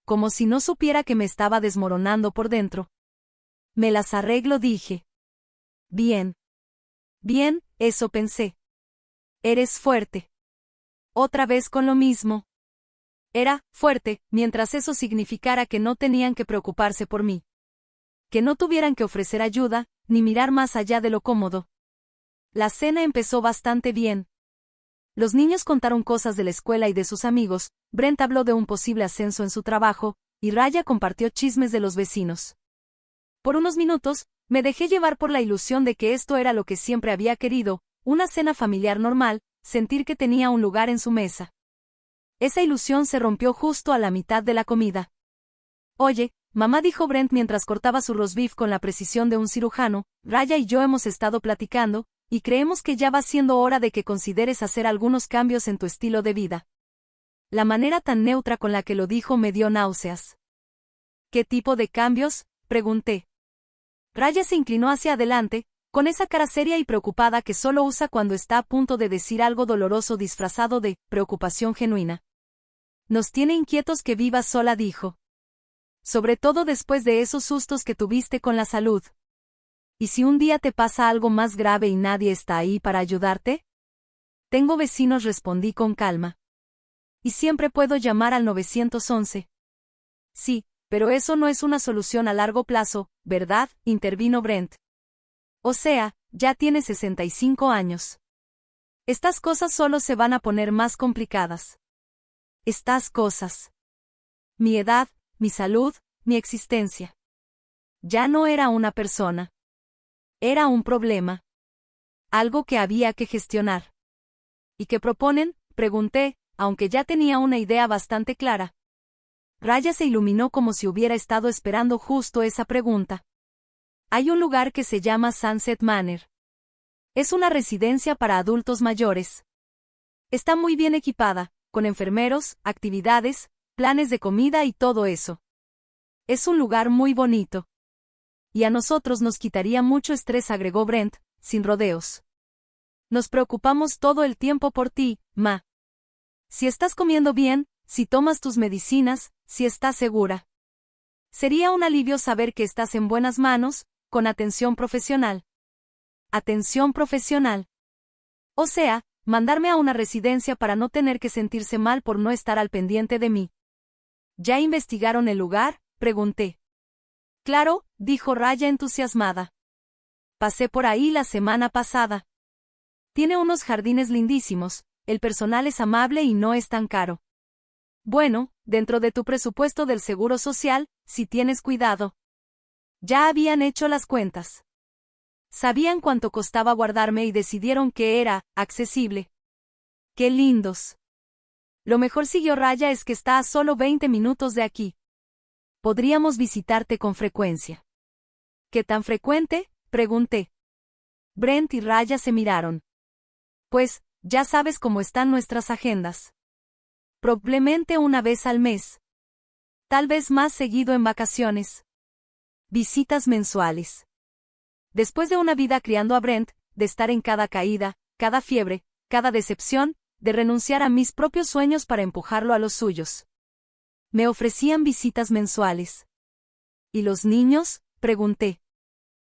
Como si no supiera que me estaba desmoronando por dentro. Me las arreglo, dije. Bien. Bien, eso pensé. Eres fuerte. Otra vez con lo mismo. Era fuerte, mientras eso significara que no tenían que preocuparse por mí. Que no tuvieran que ofrecer ayuda, ni mirar más allá de lo cómodo. La cena empezó bastante bien. Los niños contaron cosas de la escuela y de sus amigos, Brent habló de un posible ascenso en su trabajo, y Raya compartió chismes de los vecinos. Por unos minutos, me dejé llevar por la ilusión de que esto era lo que siempre había querido, una cena familiar normal, sentir que tenía un lugar en su mesa. Esa ilusión se rompió justo a la mitad de la comida. Oye, mamá, dijo Brent mientras cortaba su roast beef con la precisión de un cirujano, Raya y yo hemos estado platicando, y creemos que ya va siendo hora de que consideres hacer algunos cambios en tu estilo de vida. La manera tan neutra con la que lo dijo me dio náuseas. ¿Qué tipo de cambios?, pregunté. Raya se inclinó hacia adelante, con esa cara seria y preocupada que solo usa cuando está a punto de decir algo doloroso disfrazado de preocupación genuina. Nos tiene inquietos que vivas sola, dijo. Sobre todo después de esos sustos que tuviste con la salud. ¿Y si un día te pasa algo más grave y nadie está ahí para ayudarte? Tengo vecinos, respondí con calma. Y siempre puedo llamar al 911. Sí, pero eso no es una solución a largo plazo, ¿verdad?, intervino Brent. O sea, ya tiene 65 años. Estas cosas solo se van a poner más complicadas. Estas cosas. Mi edad, mi salud, mi existencia. Ya no era una persona. Era un problema. Algo que había que gestionar. ¿Y qué proponen?, pregunté, aunque ya tenía una idea bastante clara. Raya se iluminó como si hubiera estado esperando justo esa pregunta. Hay un lugar que se llama Sunset Manor. Es una residencia para adultos mayores. Está muy bien equipada, con enfermeros, actividades, planes de comida y todo eso. Es un lugar muy bonito. Y a nosotros nos quitaría mucho estrés, agregó Brent, sin rodeos. Nos preocupamos todo el tiempo por ti, Ma. Si estás comiendo bien, si tomas tus medicinas, si estás segura. Sería un alivio saber que estás en buenas manos, con atención profesional. Atención profesional. O sea, mandarme a una residencia para no tener que sentirse mal por no estar al pendiente de mí. ¿Ya investigaron el lugar?, pregunté. Claro, dijo Raya entusiasmada. Pasé por ahí la semana pasada. Tiene unos jardines lindísimos, el personal es amable y no es tan caro. Bueno, dentro de tu presupuesto del seguro social, si tienes cuidado. Ya habían hecho las cuentas. Sabían cuánto costaba guardarme y decidieron que era accesible. ¡Qué lindos! Lo mejor, siguió Raya, es que está a solo 20 minutos de aquí. Podríamos visitarte con frecuencia. ¿Qué tan frecuente?, pregunté. Brent y Raya se miraron. Pues, ya sabes cómo están nuestras agendas. Probablemente una vez al mes. Tal vez más seguido en vacaciones. Visitas mensuales. Después de una vida criando a Brent, de estar en cada caída, cada fiebre, cada decepción, de renunciar a mis propios sueños para empujarlo a los suyos. Me ofrecían visitas mensuales. ¿Y los niños?, pregunté.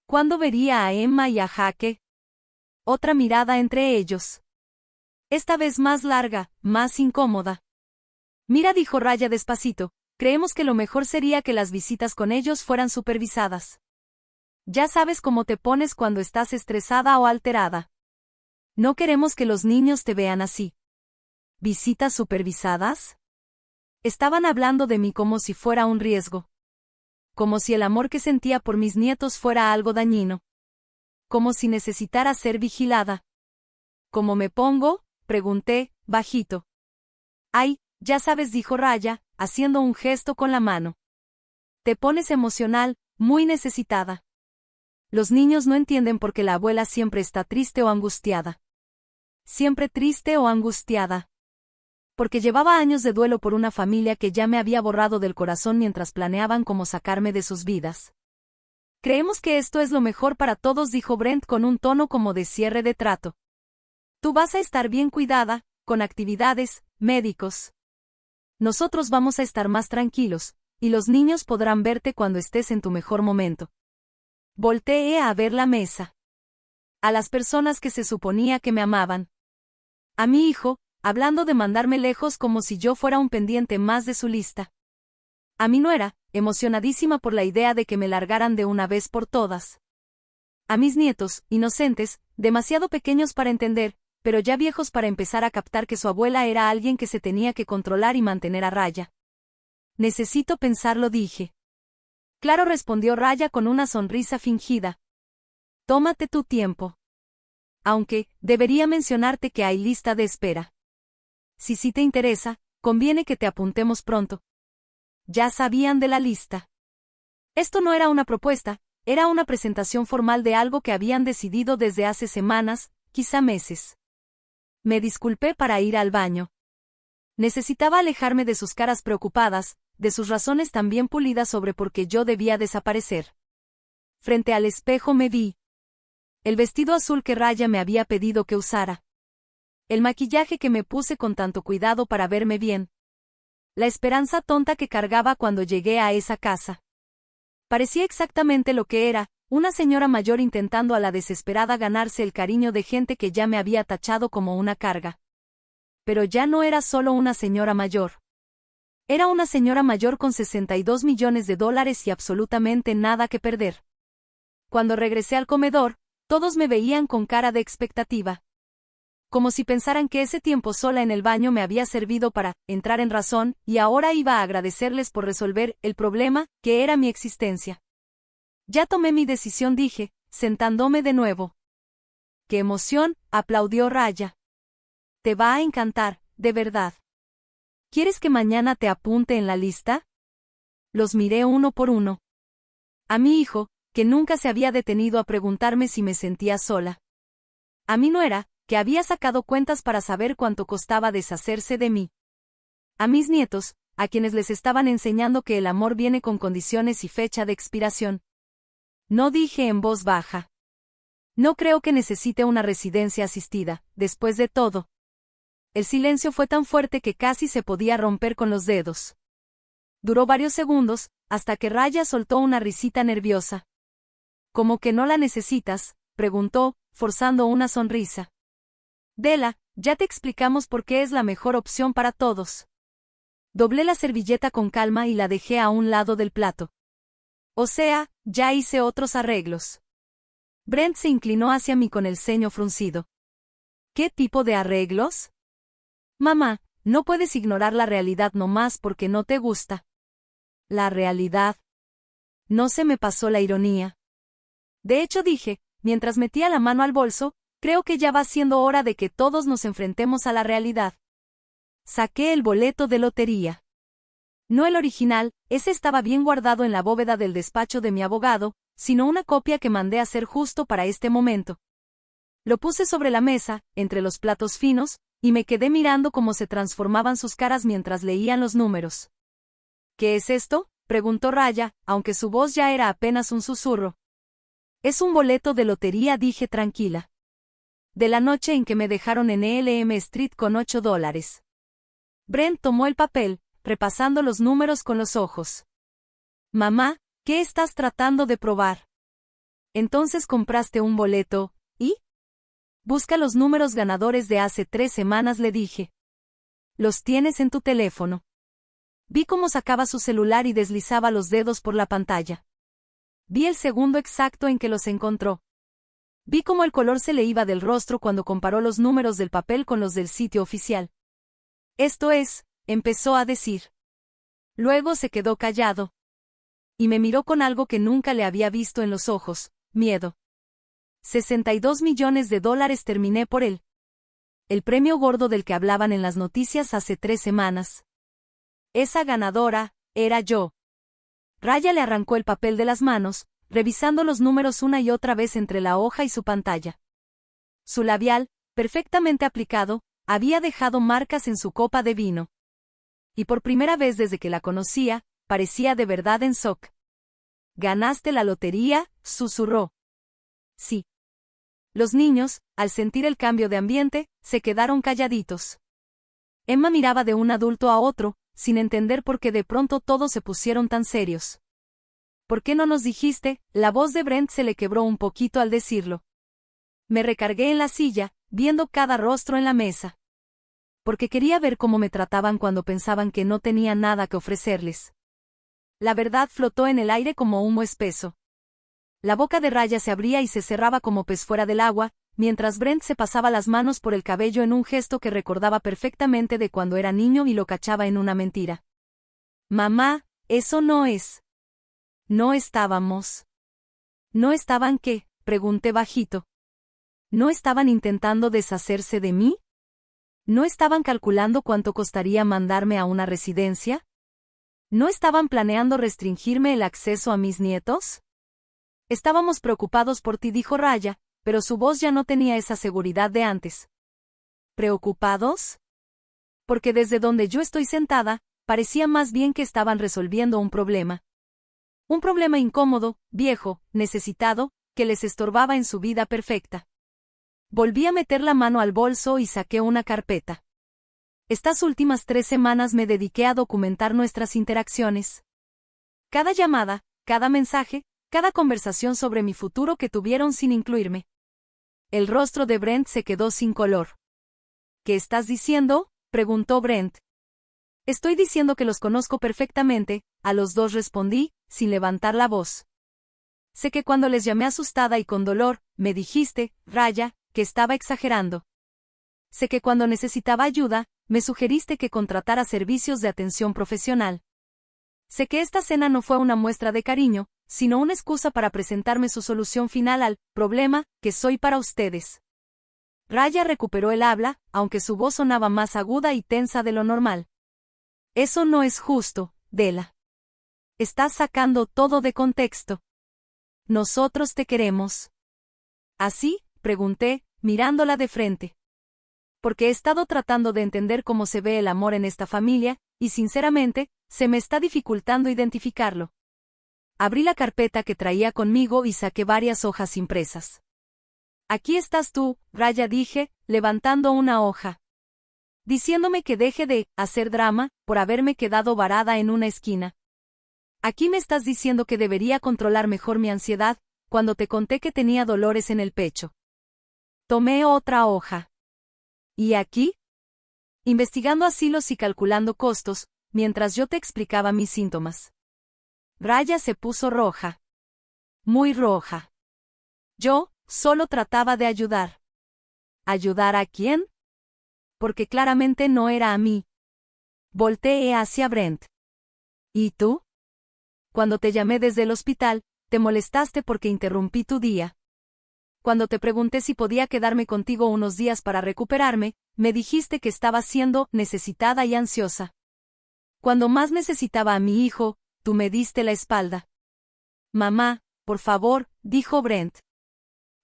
¿Cuándo vería a Emma y a Jake? Otra mirada entre ellos. Esta vez más larga, más incómoda. Mira, dijo Raya despacito, creemos que lo mejor sería que las visitas con ellos fueran supervisadas. Ya sabes cómo te pones cuando estás estresada o alterada. No queremos que los niños te vean así. ¿Visitas supervisadas? Estaban hablando de mí como si fuera un riesgo. Como si el amor que sentía por mis nietos fuera algo dañino. Como si necesitara ser vigilada. ¿Cómo me pongo?, pregunté, bajito. Ay, ya sabes, dijo Raya, haciendo un gesto con la mano. Te pones emocional, muy necesitada. Los niños no entienden por qué la abuela siempre está triste o angustiada. Siempre triste o angustiada. Porque llevaba años de duelo por una familia que ya me había borrado del corazón mientras planeaban cómo sacarme de sus vidas. Creemos que esto es lo mejor para todos, dijo Brent con un tono como de cierre de trato. Tú vas a estar bien cuidada, con actividades, médicos. Nosotros vamos a estar más tranquilos, y los niños podrán verte cuando estés en tu mejor momento. Volteé a ver la mesa. A las personas que se suponía que me amaban. A mi hijo, hablando de mandarme lejos como si yo fuera un pendiente más de su lista. A mi nuera, emocionadísima por la idea de que me largaran de una vez por todas. A mis nietos, inocentes, demasiado pequeños para entender, pero ya viejos para empezar a captar que su abuela era alguien que se tenía que controlar y mantener a raya. Necesito pensarlo, dije. Claro, respondió Raya con una sonrisa fingida. Tómate tu tiempo. Aunque, debería mencionarte que hay lista de espera. Si sí te interesa, conviene que te apuntemos pronto. Ya sabían de la lista. Esto no era una propuesta, era una presentación formal de algo que habían decidido desde hace semanas, quizá meses. Me disculpé para ir al baño. Necesitaba alejarme de sus caras preocupadas, de sus razones también pulidas sobre por qué yo debía desaparecer. Frente al espejo me vi. El vestido azul que Raya me había pedido que usara. El maquillaje que me puse con tanto cuidado para verme bien. La esperanza tonta que cargaba cuando llegué a esa casa. Parecía exactamente lo que era, Una señora mayor intentando a la desesperada ganarse el cariño de gente que ya me había tachado como una carga. Pero ya no era solo una señora mayor. Era una señora mayor con 62 millones de dólares y absolutamente nada que perder. Cuando regresé al comedor, todos me veían con cara de expectativa. Como si pensaran que ese tiempo sola en el baño me había servido para entrar en razón, y ahora iba a agradecerles por resolver el problema, que era mi existencia. Ya tomé mi decisión, dije, sentándome de nuevo. ¡Qué emoción!, aplaudió Raya. Te va a encantar, de verdad. ¿Quieres que mañana te apunte en la lista? Los miré uno por uno. A mi hijo, que nunca se había detenido a preguntarme si me sentía sola. A mi nuera, que había sacado cuentas para saber cuánto costaba deshacerse de mí. A mis nietos, a quienes les estaban enseñando que el amor viene con condiciones y fecha de expiración. No dije en voz baja. No creo que necesite una residencia asistida, después de todo. El silencio fue tan fuerte que casi se podía romper con los dedos. Duró varios segundos, hasta que Raya soltó una risita nerviosa. ¿Cómo que no la necesitas?, preguntó, forzando una sonrisa. Dela, ya te explicamos por qué es la mejor opción para todos. Doblé la servilleta con calma y la dejé a un lado del plato. O sea, ya hice otros arreglos. Brent se inclinó hacia mí con el ceño fruncido. ¿Qué tipo de arreglos? Mamá, no puedes ignorar la realidad nomás porque no te gusta. La realidad. No se me pasó la ironía. De hecho dije, mientras metía la mano al bolso, creo que ya va siendo hora de que todos nos enfrentemos a la realidad. Saqué el boleto de lotería. No el original, ese estaba bien guardado en la bóveda del despacho de mi abogado, sino una copia que mandé hacer justo para este momento. Lo puse sobre la mesa, entre los platos finos, y me quedé mirando cómo se transformaban sus caras mientras leían los números. ¿Qué es esto?, preguntó Raya, aunque su voz ya era apenas un susurro. Es un boleto de lotería, dije tranquila. De la noche en que me dejaron en Elm Street con $8. Brent tomó el papel, repasando los números con los ojos. Mamá, ¿qué estás tratando de probar? Entonces compraste un boleto, ¿y? Busca los números ganadores de hace 3 semanas, le dije. Los tienes en tu teléfono. Vi cómo sacaba su celular y deslizaba los dedos por la pantalla. Vi el segundo exacto en que los encontró. Vi cómo el color se le iba del rostro cuando comparó los números del papel con los del sitio oficial. Esto es, empezó a decir. Luego se quedó callado. Y me miró con algo que nunca le había visto en los ojos, miedo. 62 millones de dólares, terminé por él. El premio gordo del que hablaban en las noticias hace 3 semanas. Esa ganadora, era yo. Raya le arrancó el papel de las manos, revisando los números una y otra vez entre la hoja y su pantalla. Su labial, perfectamente aplicado, había dejado marcas en su copa de vino. Y por primera vez desde que la conocía, parecía de verdad en shock. ¿Ganaste la lotería?, susurró. Sí. Los niños, al sentir el cambio de ambiente, se quedaron calladitos. Emma miraba de un adulto a otro, sin entender por qué de pronto todos se pusieron tan serios. ¿Por qué no nos dijiste? La voz de Brent se le quebró un poquito al decirlo. Me recargué en la silla, viendo cada rostro en la mesa. Porque quería ver cómo me trataban cuando pensaban que no tenía nada que ofrecerles. La verdad flotó en el aire como humo espeso. La boca de Raya se abría y se cerraba como pez fuera del agua, mientras Brent se pasaba las manos por el cabello en un gesto que recordaba perfectamente de cuando era niño y lo cachaba en una mentira. Mamá, eso no es. No estábamos. ¿No estaban qué?, pregunté bajito. ¿No estaban intentando deshacerse de mí? ¿No estaban calculando cuánto costaría mandarme a una residencia? ¿No estaban planeando restringirme el acceso a mis nietos? Estábamos preocupados por ti, dijo Raya, pero su voz ya no tenía esa seguridad de antes. ¿Preocupados? Porque desde donde yo estoy sentada, parecía más bien que estaban resolviendo un problema. Un problema incómodo, viejo, necesitado, que les estorbaba en su vida perfecta. Volví a meter la mano al bolso y saqué una carpeta. Estas últimas 3 semanas me dediqué a documentar nuestras interacciones. Cada llamada, cada mensaje, cada conversación sobre mi futuro que tuvieron sin incluirme. El rostro de Brent se quedó sin color. ¿Qué estás diciendo?, preguntó Brent. Estoy diciendo que los conozco perfectamente, a los dos respondí, sin levantar la voz. Sé que cuando les llamé asustada y con dolor, me dijiste, Raya, que estaba exagerando. Sé que cuando necesitaba ayuda, me sugeriste que contratara servicios de atención profesional. Sé que esta cena no fue una muestra de cariño, sino una excusa para presentarme su solución final al problema que soy para ustedes. Raya recuperó el habla, aunque su voz sonaba más aguda y tensa de lo normal. Eso no es justo, Della. Estás sacando todo de contexto. Nosotros te queremos. ¿Así?, pregunté, mirándola de frente. Porque he estado tratando de entender cómo se ve el amor en esta familia, y sinceramente, se me está dificultando identificarlo. Abrí la carpeta que traía conmigo y saqué varias hojas impresas. Aquí estás tú, Raya, dije, levantando una hoja. Diciéndome que deje de hacer drama por haberme quedado varada en una esquina. Aquí me estás diciendo que debería controlar mejor mi ansiedad, cuando te conté que tenía dolores en el pecho. Tomé otra hoja. ¿Y aquí? Investigando asilos y calculando costos, mientras yo te explicaba mis síntomas. Raya se puso roja. Muy roja. Yo solo trataba de ayudar. ¿Ayudar a quién? Porque claramente no era a mí. Volteé hacia Brent. ¿Y tú? Cuando te llamé desde el hospital, te molestaste porque interrumpí tu día. Cuando te pregunté si podía quedarme contigo unos días para recuperarme, me dijiste que estaba siendo necesitada y ansiosa. Cuando más necesitaba a mi hijo, tú me diste la espalda. Mamá, por favor, dijo Brent.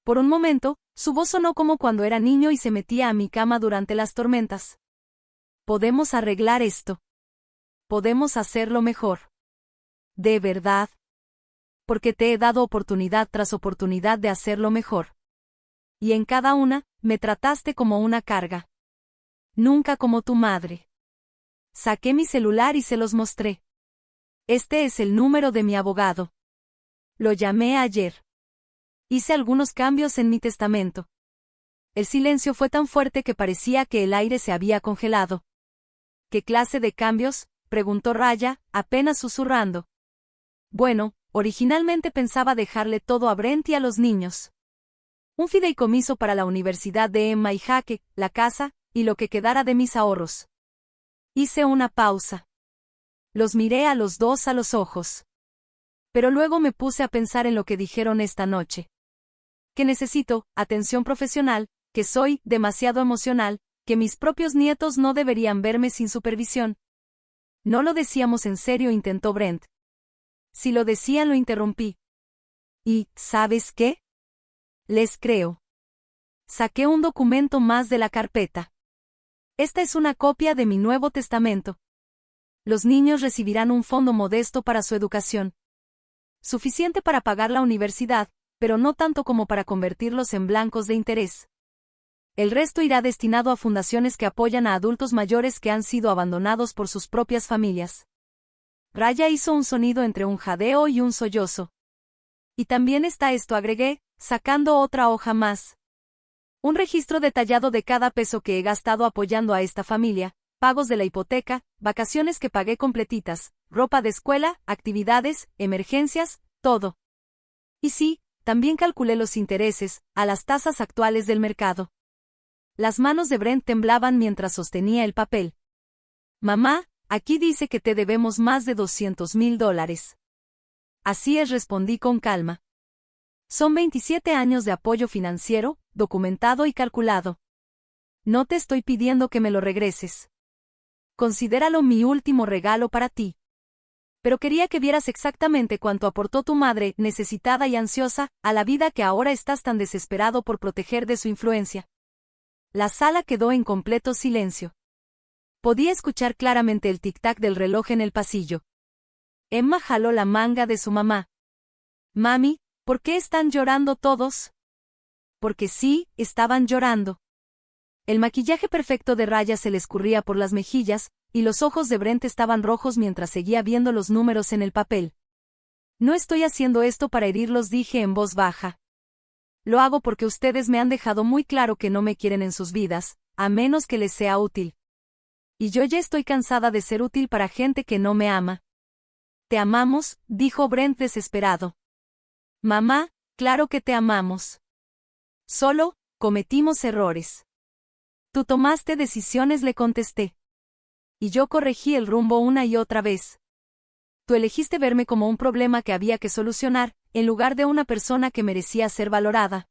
Por un momento, su voz sonó como cuando era niño y se metía a mi cama durante las tormentas. Podemos arreglar esto. Podemos hacerlo mejor. ¿De verdad? Porque te he dado oportunidad tras oportunidad de hacerlo mejor. Y en cada una, me trataste como una carga. Nunca como tu madre. Saqué mi celular y se los mostré. Este es el número de mi abogado. Lo llamé ayer. Hice algunos cambios en mi testamento. El silencio fue tan fuerte que parecía que el aire se había congelado. ¿Qué clase de cambios?, preguntó Raya, apenas susurrando. Bueno, originalmente pensaba dejarle todo a Brent y a los niños. Un fideicomiso para la universidad de Emma y Jaque, la casa, y lo que quedara de mis ahorros. Hice una pausa. Los miré a los dos a los ojos. Pero luego me puse a pensar en lo que dijeron esta noche. Que necesito atención profesional, que soy demasiado emocional, que mis propios nietos no deberían verme sin supervisión. No lo decíamos en serio, intentó Brent. Si lo decían, lo interrumpí. ¿Y, sabes qué? Les creo. Saqué un documento más de la carpeta. Esta es una copia de mi Nuevo Testamento. Los niños recibirán un fondo modesto para su educación. Suficiente para pagar la universidad, pero no tanto como para convertirlos en blancos de interés. El resto irá destinado a fundaciones que apoyan a adultos mayores que han sido abandonados por sus propias familias. Raya hizo un sonido entre un jadeo y un sollozo. Y también está esto, agregué, sacando otra hoja más. Un registro detallado de cada peso que he gastado apoyando a esta familia, pagos de la hipoteca, vacaciones que pagué completitas, ropa de escuela, actividades, emergencias, todo. Y sí, también calculé los intereses, a las tasas actuales del mercado. Las manos de Brent temblaban mientras sostenía el papel. Mamá, aquí dice que te debemos más de $200,000. Así es, respondí con calma. Son 27 años de apoyo financiero, documentado y calculado. No te estoy pidiendo que me lo regreses. Considéralo mi último regalo para ti. Pero quería que vieras exactamente cuánto aportó tu madre, necesitada y ansiosa, a la vida que ahora estás tan desesperado por proteger de su influencia. La sala quedó en completo silencio. Podía escuchar claramente el tic-tac del reloj en el pasillo. Emma jaló la manga de su mamá. Mami, ¿por qué están llorando todos? Porque sí, estaban llorando. El maquillaje perfecto de Raya se le escurría por las mejillas, y los ojos de Brent estaban rojos mientras seguía viendo los números en el papel. No estoy haciendo esto para herirlos, dije en voz baja. Lo hago porque ustedes me han dejado muy claro que no me quieren en sus vidas, a menos que les sea útil. Y yo ya estoy cansada de ser útil para gente que no me ama. Te amamos, dijo Brent desesperado. Mamá, claro que te amamos. Solo, cometimos errores. Tú tomaste decisiones, le contesté. Y yo corregí el rumbo una y otra vez. Tú elegiste verme como un problema que había que solucionar, en lugar de una persona que merecía ser valorada.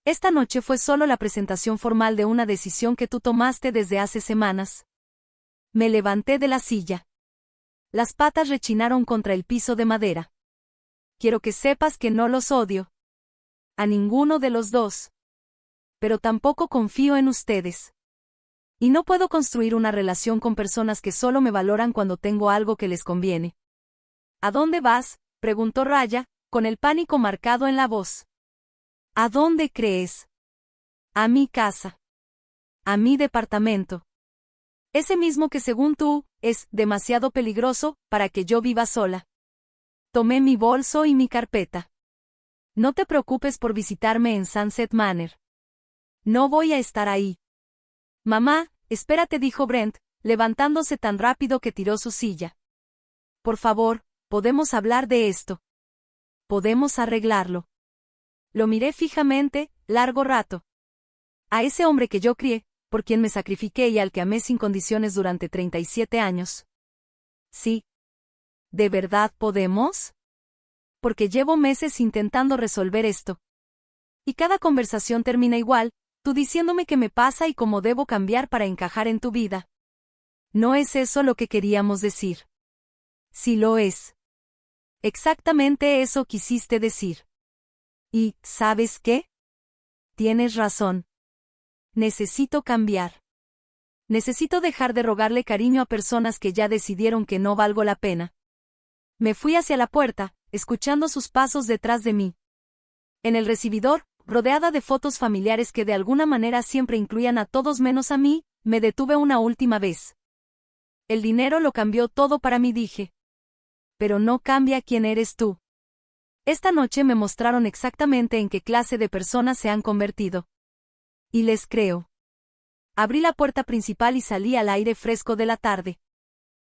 Esta noche fue solo la presentación formal de una decisión que tú tomaste desde hace semanas. Me levanté de la silla. Las patas rechinaron contra el piso de madera. Quiero que sepas que no los odio. A ninguno de los dos. Pero tampoco confío en ustedes. Y no puedo construir una relación con personas que solo me valoran cuando tengo algo que les conviene. ¿A dónde vas?, preguntó Raya, con el pánico marcado en la voz. ¿A dónde crees? A mi casa. A mi departamento. Ese mismo que según tú, es demasiado peligroso para que yo viva sola. Tomé mi bolso y mi carpeta. No te preocupes por visitarme en Sunset Manor. No voy a estar ahí. Mamá, espérate, dijo Brent, levantándose tan rápido que tiró su silla. Por favor, podemos hablar de esto. Podemos arreglarlo. Lo miré fijamente, largo rato. A ese hombre que yo crié, por quien me sacrifiqué y al que amé sin condiciones durante 37 años. Sí. ¿De verdad podemos? Porque llevo meses intentando resolver esto. Y cada conversación termina igual, tú diciéndome qué me pasa y cómo debo cambiar para encajar en tu vida. ¿No es eso lo que queríamos decir? Sí lo es. Exactamente eso quisiste decir. Y, ¿sabes qué? Tienes razón. Necesito cambiar. Necesito dejar de rogarle cariño a personas que ya decidieron que no valgo la pena. Me fui hacia la puerta, escuchando sus pasos detrás de mí. En el recibidor, rodeada de fotos familiares que de alguna manera siempre incluían a todos menos a mí, me detuve una última vez. El dinero lo cambió todo para mí, dije. Pero no cambia quién eres tú. Esta noche me mostraron exactamente en qué clase de personas se han convertido. Y les creo. Abrí la puerta principal y salí al aire fresco de la tarde.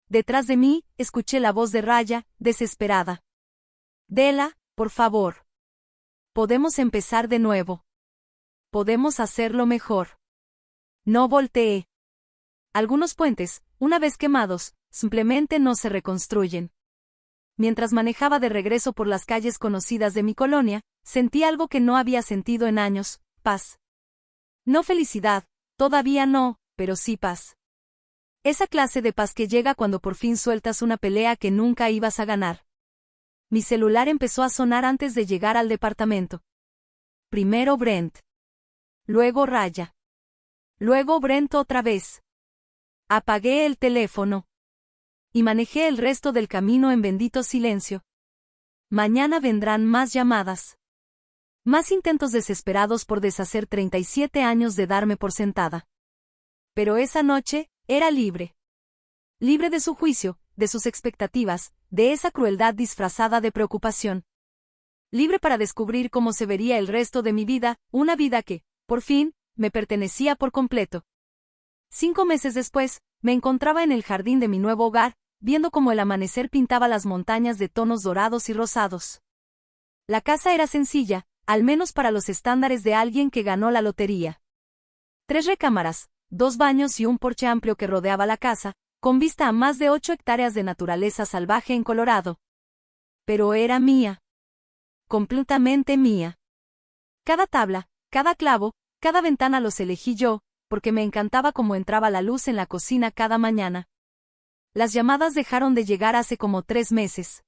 Detrás de mí, escuché la voz de Raya, desesperada. Della, por favor. Podemos empezar de nuevo. Podemos hacerlo mejor. No volteé. Algunos puentes, una vez quemados, simplemente no se reconstruyen. Mientras manejaba de regreso por las calles conocidas de mi colonia, sentí algo que no había sentido en años, paz. No felicidad, todavía no, pero sí paz. Esa clase de paz que llega cuando por fin sueltas una pelea que nunca ibas a ganar. Mi celular empezó a sonar antes de llegar al departamento. Primero Brent. Luego Raya. Luego Brent otra vez. Apagué el teléfono. Y manejé el resto del camino en bendito silencio. Mañana vendrán más llamadas. Más intentos desesperados por deshacer 37 años de darme por sentada. Pero esa noche, era libre. Libre de su juicio, de sus expectativas, de esa crueldad disfrazada de preocupación. Libre para descubrir cómo se vería el resto de mi vida, una vida que, por fin, me pertenecía por completo. 5 meses después, me encontraba en el jardín de mi nuevo hogar, viendo cómo el amanecer pintaba las montañas de tonos dorados y rosados. La casa era sencilla, al menos para los estándares de alguien que ganó la lotería. 3 recámaras, 2 baños y un porche amplio que rodeaba la casa, con vista a más de 8 hectáreas de naturaleza salvaje en Colorado. Pero era mía. Completamente mía. Cada tabla, cada clavo, cada ventana los elegí yo, porque me encantaba cómo entraba la luz en la cocina cada mañana. Las llamadas dejaron de llegar hace como 3 meses.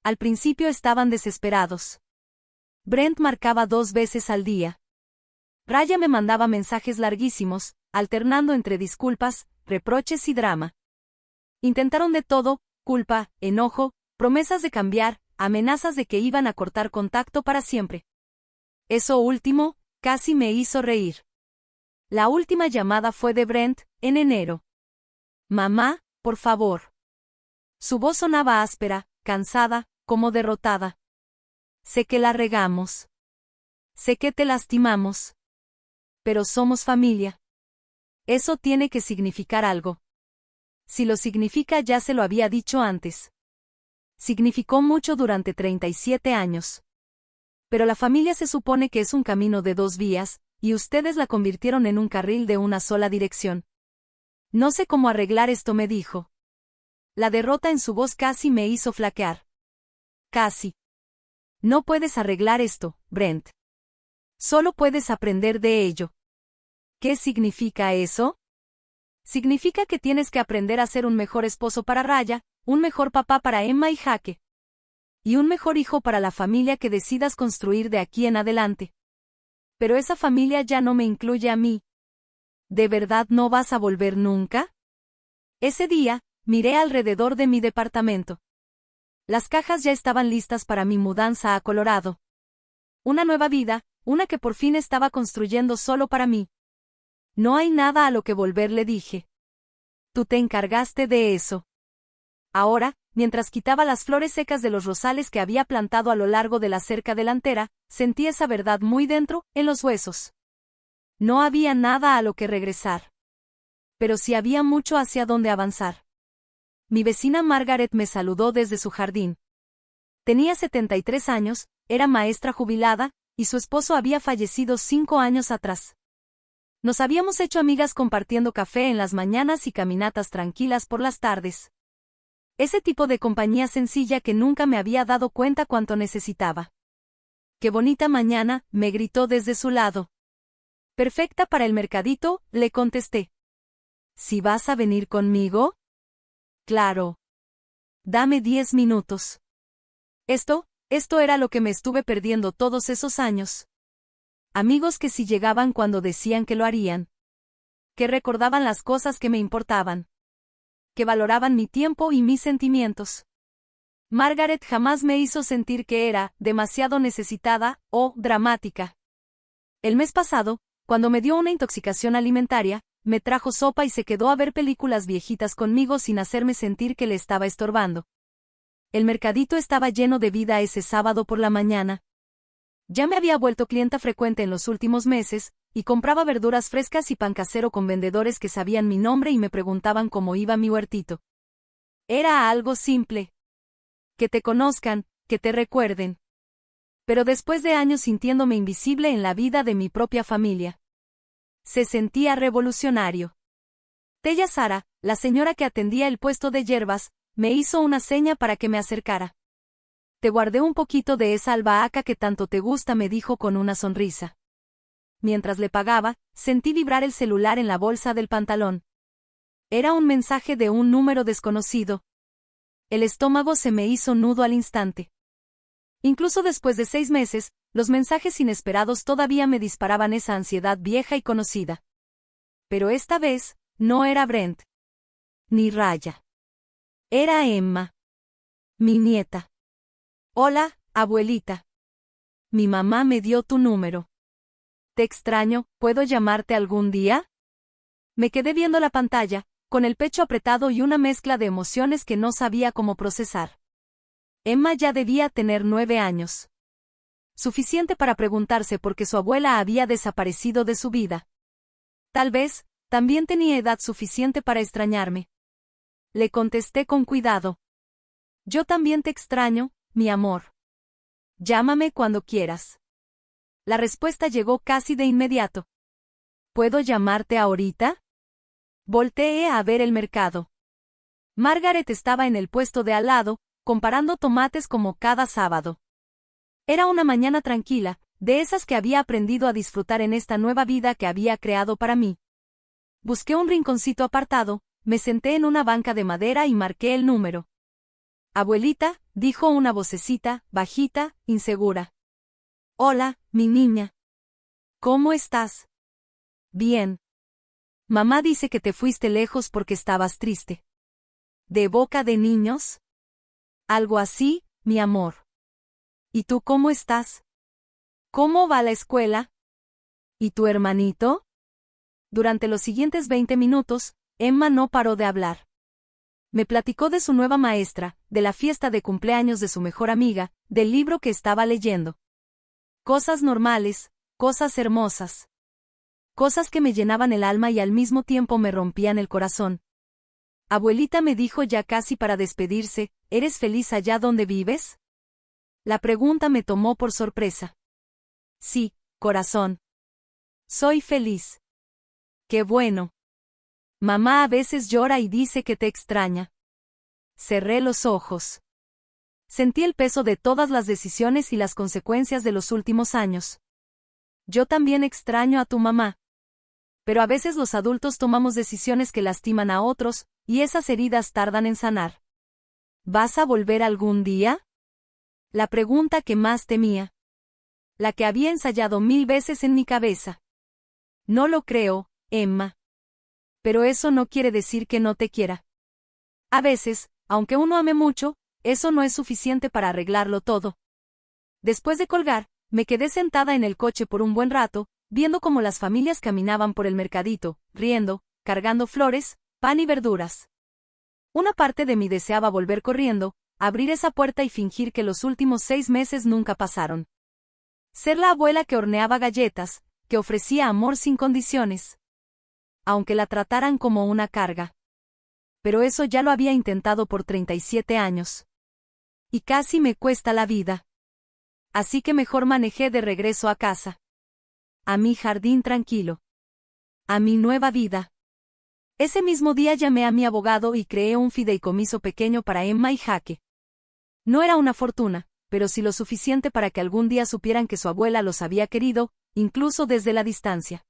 Al principio estaban desesperados. Brent marcaba 2 veces al día. Raya me mandaba mensajes larguísimos, alternando entre disculpas, reproches y drama. Intentaron de todo, culpa, enojo, promesas de cambiar, amenazas de que iban a cortar contacto para siempre. Eso último, casi me hizo reír. La última llamada fue de Brent, en enero. Mamá, por favor. Su voz sonaba áspera, cansada, como derrotada. Sé que la regamos. Sé que te lastimamos. Pero somos familia. Eso tiene que significar algo. Si lo significa, ya se lo había dicho antes. Significó mucho durante 37 años. Pero la familia se supone que es un camino de 2 vías, y ustedes la convirtieron en un carril de una sola dirección. No sé cómo arreglar esto, me dijo. La derrota en su voz casi me hizo flaquear. Casi. No puedes arreglar esto, Brent. Solo puedes aprender de ello. ¿Qué significa eso? Significa que tienes que aprender a ser un mejor esposo para Raya, un mejor papá para Emma y Jake. Y un mejor hijo para la familia que decidas construir de aquí en adelante. Pero esa familia ya no me incluye a mí. ¿De verdad no vas a volver nunca? Ese día, miré alrededor de mi departamento. Las cajas ya estaban listas para mi mudanza a Colorado. Una nueva vida, una que por fin estaba construyendo solo para mí. No hay nada a lo que volver, le dije. Tú te encargaste de eso. Ahora, mientras quitaba las flores secas de los rosales que había plantado a lo largo de la cerca delantera, sentí esa verdad muy dentro, en los huesos. No había nada a lo que regresar. Pero sí había mucho hacia dónde avanzar. Mi vecina Margaret me saludó desde su jardín. Tenía 73 años, era maestra jubilada, y su esposo había fallecido 5 años atrás. Nos habíamos hecho amigas compartiendo café en las mañanas y caminatas tranquilas por las tardes. Ese tipo de compañía sencilla que nunca me había dado cuenta cuánto necesitaba. ¡Qué bonita mañana!, me gritó desde su lado. Perfecta para el mercadito, le contesté. ¿Si vas a venir conmigo? Claro. Dame 10 minutos. Esto era lo que me estuve perdiendo todos esos años. Amigos que sí llegaban cuando decían que lo harían. Que recordaban las cosas que me importaban. Que valoraban mi tiempo y mis sentimientos. Margaret jamás me hizo sentir que era demasiado necesitada o dramática. El mes pasado, cuando me dio una intoxicación alimentaria, me trajo sopa y se quedó a ver películas viejitas conmigo sin hacerme sentir que le estaba estorbando. El mercadito estaba lleno de vida ese sábado por la mañana. Ya me había vuelto clienta frecuente en los últimos meses, y compraba verduras frescas y pan casero con vendedores que sabían mi nombre y me preguntaban cómo iba mi huertito. Era algo simple. Que te conozcan, que te recuerden. Pero después de años sintiéndome invisible en la vida de mi propia familia. Se sentía revolucionario. Tella Sara, la señora que atendía el puesto de hierbas, me hizo una seña para que me acercara. Te guardé un poquito de esa albahaca que tanto te gusta, me dijo con una sonrisa. Mientras le pagaba, sentí vibrar el celular en la bolsa del pantalón. Era un mensaje de un número desconocido. El estómago se me hizo nudo al instante. Incluso después de 6 meses, los mensajes inesperados todavía me disparaban esa ansiedad vieja y conocida. Pero esta vez, no era Brent. Ni Raya. Era Emma. Mi nieta. Hola, abuelita. Mi mamá me dio tu número. Te extraño, ¿puedo llamarte algún día? Me quedé viendo la pantalla, con el pecho apretado y una mezcla de emociones que no sabía cómo procesar. Emma ya debía tener 9 años. Suficiente para preguntarse por qué su abuela había desaparecido de su vida. Tal vez, también tenía edad suficiente para extrañarme. Le contesté con cuidado. Yo también te extraño, mi amor. Llámame cuando quieras. La respuesta llegó casi de inmediato. ¿Puedo llamarte ahorita? Volteé a ver el mercado. Margaret estaba en el puesto de al lado, comparando tomates como cada sábado. Era una mañana tranquila, de esas que había aprendido a disfrutar en esta nueva vida que había creado para mí. Busqué un rinconcito apartado, me senté en una banca de madera y marqué el número. Abuelita, dijo una vocecita, bajita, insegura. Hola, mi niña. ¿Cómo estás? Bien. Mamá dice que te fuiste lejos porque estabas triste. ¿De boca de niños? Algo así, mi amor. ¿Y tú cómo estás? ¿Cómo va la escuela? ¿Y tu hermanito? Durante los siguientes 20 minutos, Emma no paró de hablar. Me platicó de su nueva maestra, de la fiesta de cumpleaños de su mejor amiga, del libro que estaba leyendo. Cosas normales, cosas hermosas. Cosas que me llenaban el alma y al mismo tiempo me rompían el corazón. Abuelita, me dijo ya casi para despedirse, ¿eres feliz allá donde vives? La pregunta me tomó por sorpresa. Sí, corazón. Soy feliz. Qué bueno. Mamá a veces llora y dice que te extraña. Cerré los ojos. Sentí el peso de todas las decisiones y las consecuencias de los últimos años. Yo también extraño a tu mamá. Pero a veces los adultos tomamos decisiones que lastiman a otros, y esas heridas tardan en sanar. ¿Vas a volver algún día? La pregunta que más temía. La que había ensayado 1000 veces en mi cabeza. No lo creo, Emma. Pero eso no quiere decir que no te quiera. A veces, aunque uno ame mucho, eso no es suficiente para arreglarlo todo. Después de colgar, me quedé sentada en el coche por un buen rato, viendo cómo las familias caminaban por el mercadito, riendo, cargando flores, pan y verduras. Una parte de mí deseaba volver corriendo, abrir esa puerta y fingir que los últimos 6 meses nunca pasaron. Ser la abuela que horneaba galletas, que ofrecía amor sin condiciones. Aunque la trataran como una carga. Pero eso ya lo había intentado por 37 años. Y casi me cuesta la vida. Así que mejor manejé de regreso a casa. A mi jardín tranquilo. A mi nueva vida. Ese mismo día llamé a mi abogado y creé un fideicomiso pequeño para Emma y Jaque. No era una fortuna, pero sí lo suficiente para que algún día supieran que su abuela los había querido, incluso desde la distancia.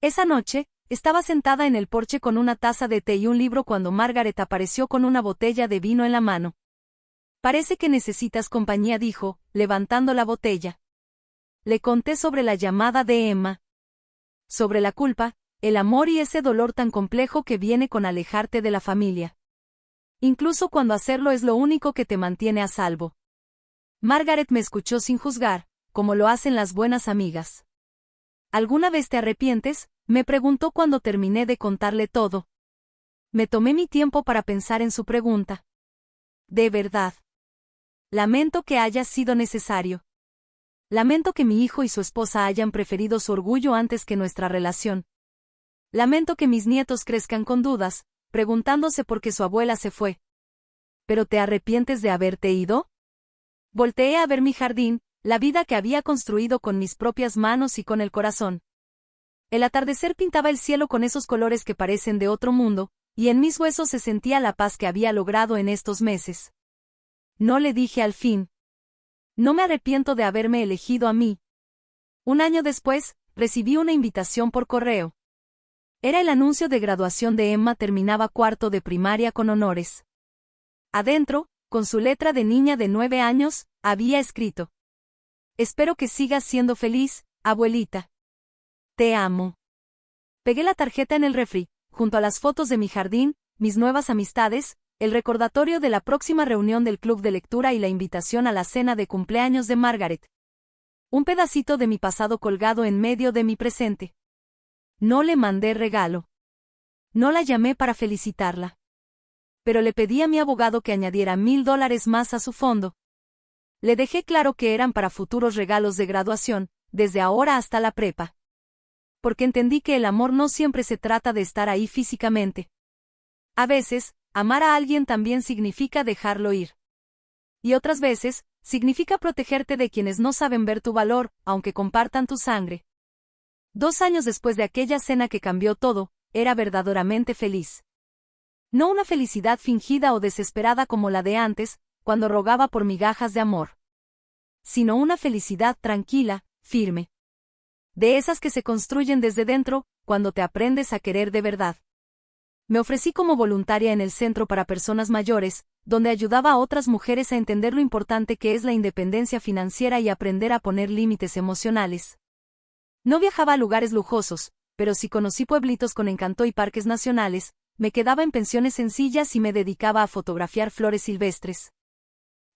Esa noche, estaba sentada en el porche con una taza de té y un libro cuando Margaret apareció con una botella de vino en la mano. Parece que necesitas compañía, dijo, levantando la botella. Le conté sobre la llamada de Emma. Sobre la culpa, el amor y ese dolor tan complejo que viene con alejarte de la familia. Incluso cuando hacerlo es lo único que te mantiene a salvo. Margaret me escuchó sin juzgar, como lo hacen las buenas amigas. ¿Alguna vez te arrepientes?, me preguntó cuando terminé de contarle todo. Me tomé mi tiempo para pensar en su pregunta. De verdad. Lamento que haya sido necesario. Lamento que mi hijo y su esposa hayan preferido su orgullo antes que nuestra relación. Lamento que mis nietos crezcan con dudas, preguntándose por qué su abuela se fue. ¿Pero te arrepientes de haberte ido? Volteé a ver mi jardín, la vida que había construido con mis propias manos y con el corazón. El atardecer pintaba el cielo con esos colores que parecen de otro mundo, y en mis huesos se sentía la paz que había logrado en estos meses. No, le dije al fin. No me arrepiento de haberme elegido a mí. Un año después, recibí una invitación por correo. Era el anuncio de graduación de Emma, terminaba cuarto de primaria con honores. Adentro, con su letra de niña de 9 años, había escrito: Espero que sigas siendo feliz, abuelita. Te amo. Pegué la tarjeta en el refri, junto a las fotos de mi jardín, mis nuevas amistades, el recordatorio de la próxima reunión del club de lectura y la invitación a la cena de cumpleaños de Margaret. Un pedacito de mi pasado colgado en medio de mi presente. No le mandé regalo. No la llamé para felicitarla. Pero le pedí a mi abogado que añadiera $1000 más a su fondo. Le dejé claro que eran para futuros regalos de graduación, desde ahora hasta la prepa. Porque entendí que el amor no siempre se trata de estar ahí físicamente. A veces, amar a alguien también significa dejarlo ir. Y otras veces, significa protegerte de quienes no saben ver tu valor, aunque compartan tu sangre. 2 años después de aquella cena que cambió todo, era verdaderamente feliz. No una felicidad fingida o desesperada como la de antes, cuando rogaba por migajas de amor. Sino una felicidad tranquila, firme. De esas que se construyen desde dentro, cuando te aprendes a querer de verdad. Me ofrecí como voluntaria en el centro para personas mayores, donde ayudaba a otras mujeres a entender lo importante que es la independencia financiera y aprender a poner límites emocionales. No viajaba a lugares lujosos, pero sí conocí pueblitos con encanto y parques nacionales, me quedaba en pensiones sencillas y me dedicaba a fotografiar flores silvestres.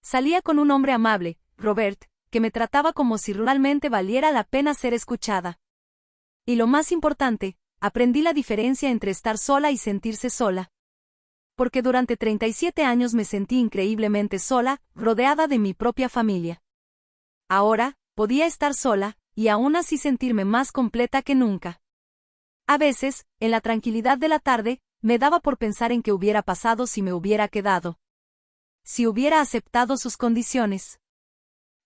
Salía con un hombre amable, Robert, que me trataba como si realmente valiera la pena ser escuchada. Y lo más importante, aprendí la diferencia entre estar sola y sentirse sola. Porque durante 37 años me sentí increíblemente sola, rodeada de mi propia familia. Ahora, podía estar sola, y aún así sentirme más completa que nunca. A veces, en la tranquilidad de la tarde, me daba por pensar en qué hubiera pasado si me hubiera quedado. Si hubiera aceptado sus condiciones.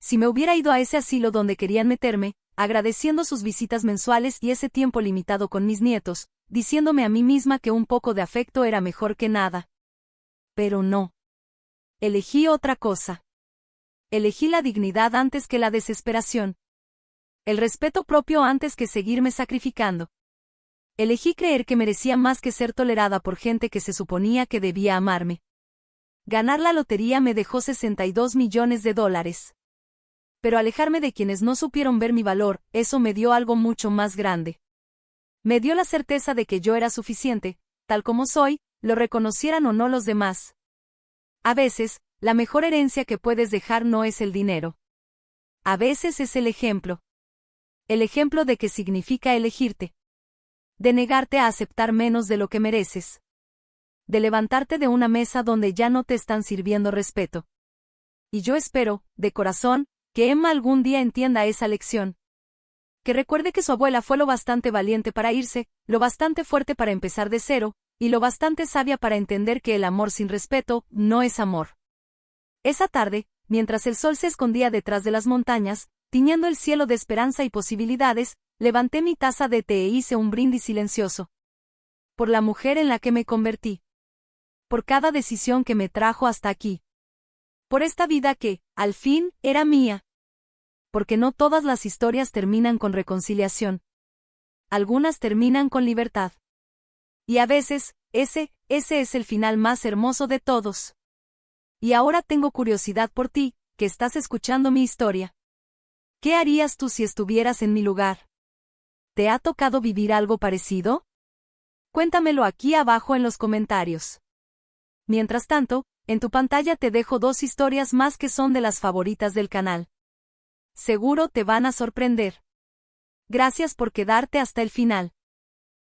Si me hubiera ido a ese asilo donde querían meterme, agradeciendo sus visitas mensuales y ese tiempo limitado con mis nietos, diciéndome a mí misma que un poco de afecto era mejor que nada. Pero no. Elegí otra cosa. Elegí la dignidad antes que la desesperación. El respeto propio antes que seguirme sacrificando. Elegí creer que merecía más que ser tolerada por gente que se suponía que debía amarme. Ganar la lotería me dejó $62 millones. Pero alejarme de quienes no supieron ver mi valor, eso me dio algo mucho más grande. Me dio la certeza de que yo era suficiente, tal como soy, lo reconocieran o no los demás. A veces, la mejor herencia que puedes dejar no es el dinero. A veces es el ejemplo. El ejemplo de qué significa elegirte. De negarte a aceptar menos de lo que mereces. De levantarte de una mesa donde ya no te están sirviendo respeto. Y yo espero, de corazón, que Emma algún día entienda esa lección. Que recuerde que su abuela fue lo bastante valiente para irse, lo bastante fuerte para empezar de cero, y lo bastante sabia para entender que el amor sin respeto no es amor. Esa tarde, mientras el sol se escondía detrás de las montañas, tiñendo el cielo de esperanza y posibilidades, levanté mi taza de té e hice un brindis silencioso. Por la mujer en la que me convertí. Por cada decisión que me trajo hasta aquí. Por esta vida que, al fin, era mía. Porque no todas las historias terminan con reconciliación. Algunas terminan con libertad. Y a veces, ese es el final más hermoso de todos. Y ahora tengo curiosidad por ti, que estás escuchando mi historia. ¿Qué harías tú si estuvieras en mi lugar? ¿Te ha tocado vivir algo parecido? Cuéntamelo aquí abajo en los comentarios. Mientras tanto, en tu pantalla te dejo 2 historias más que son de las favoritas del canal. Seguro te van a sorprender. Gracias por quedarte hasta el final.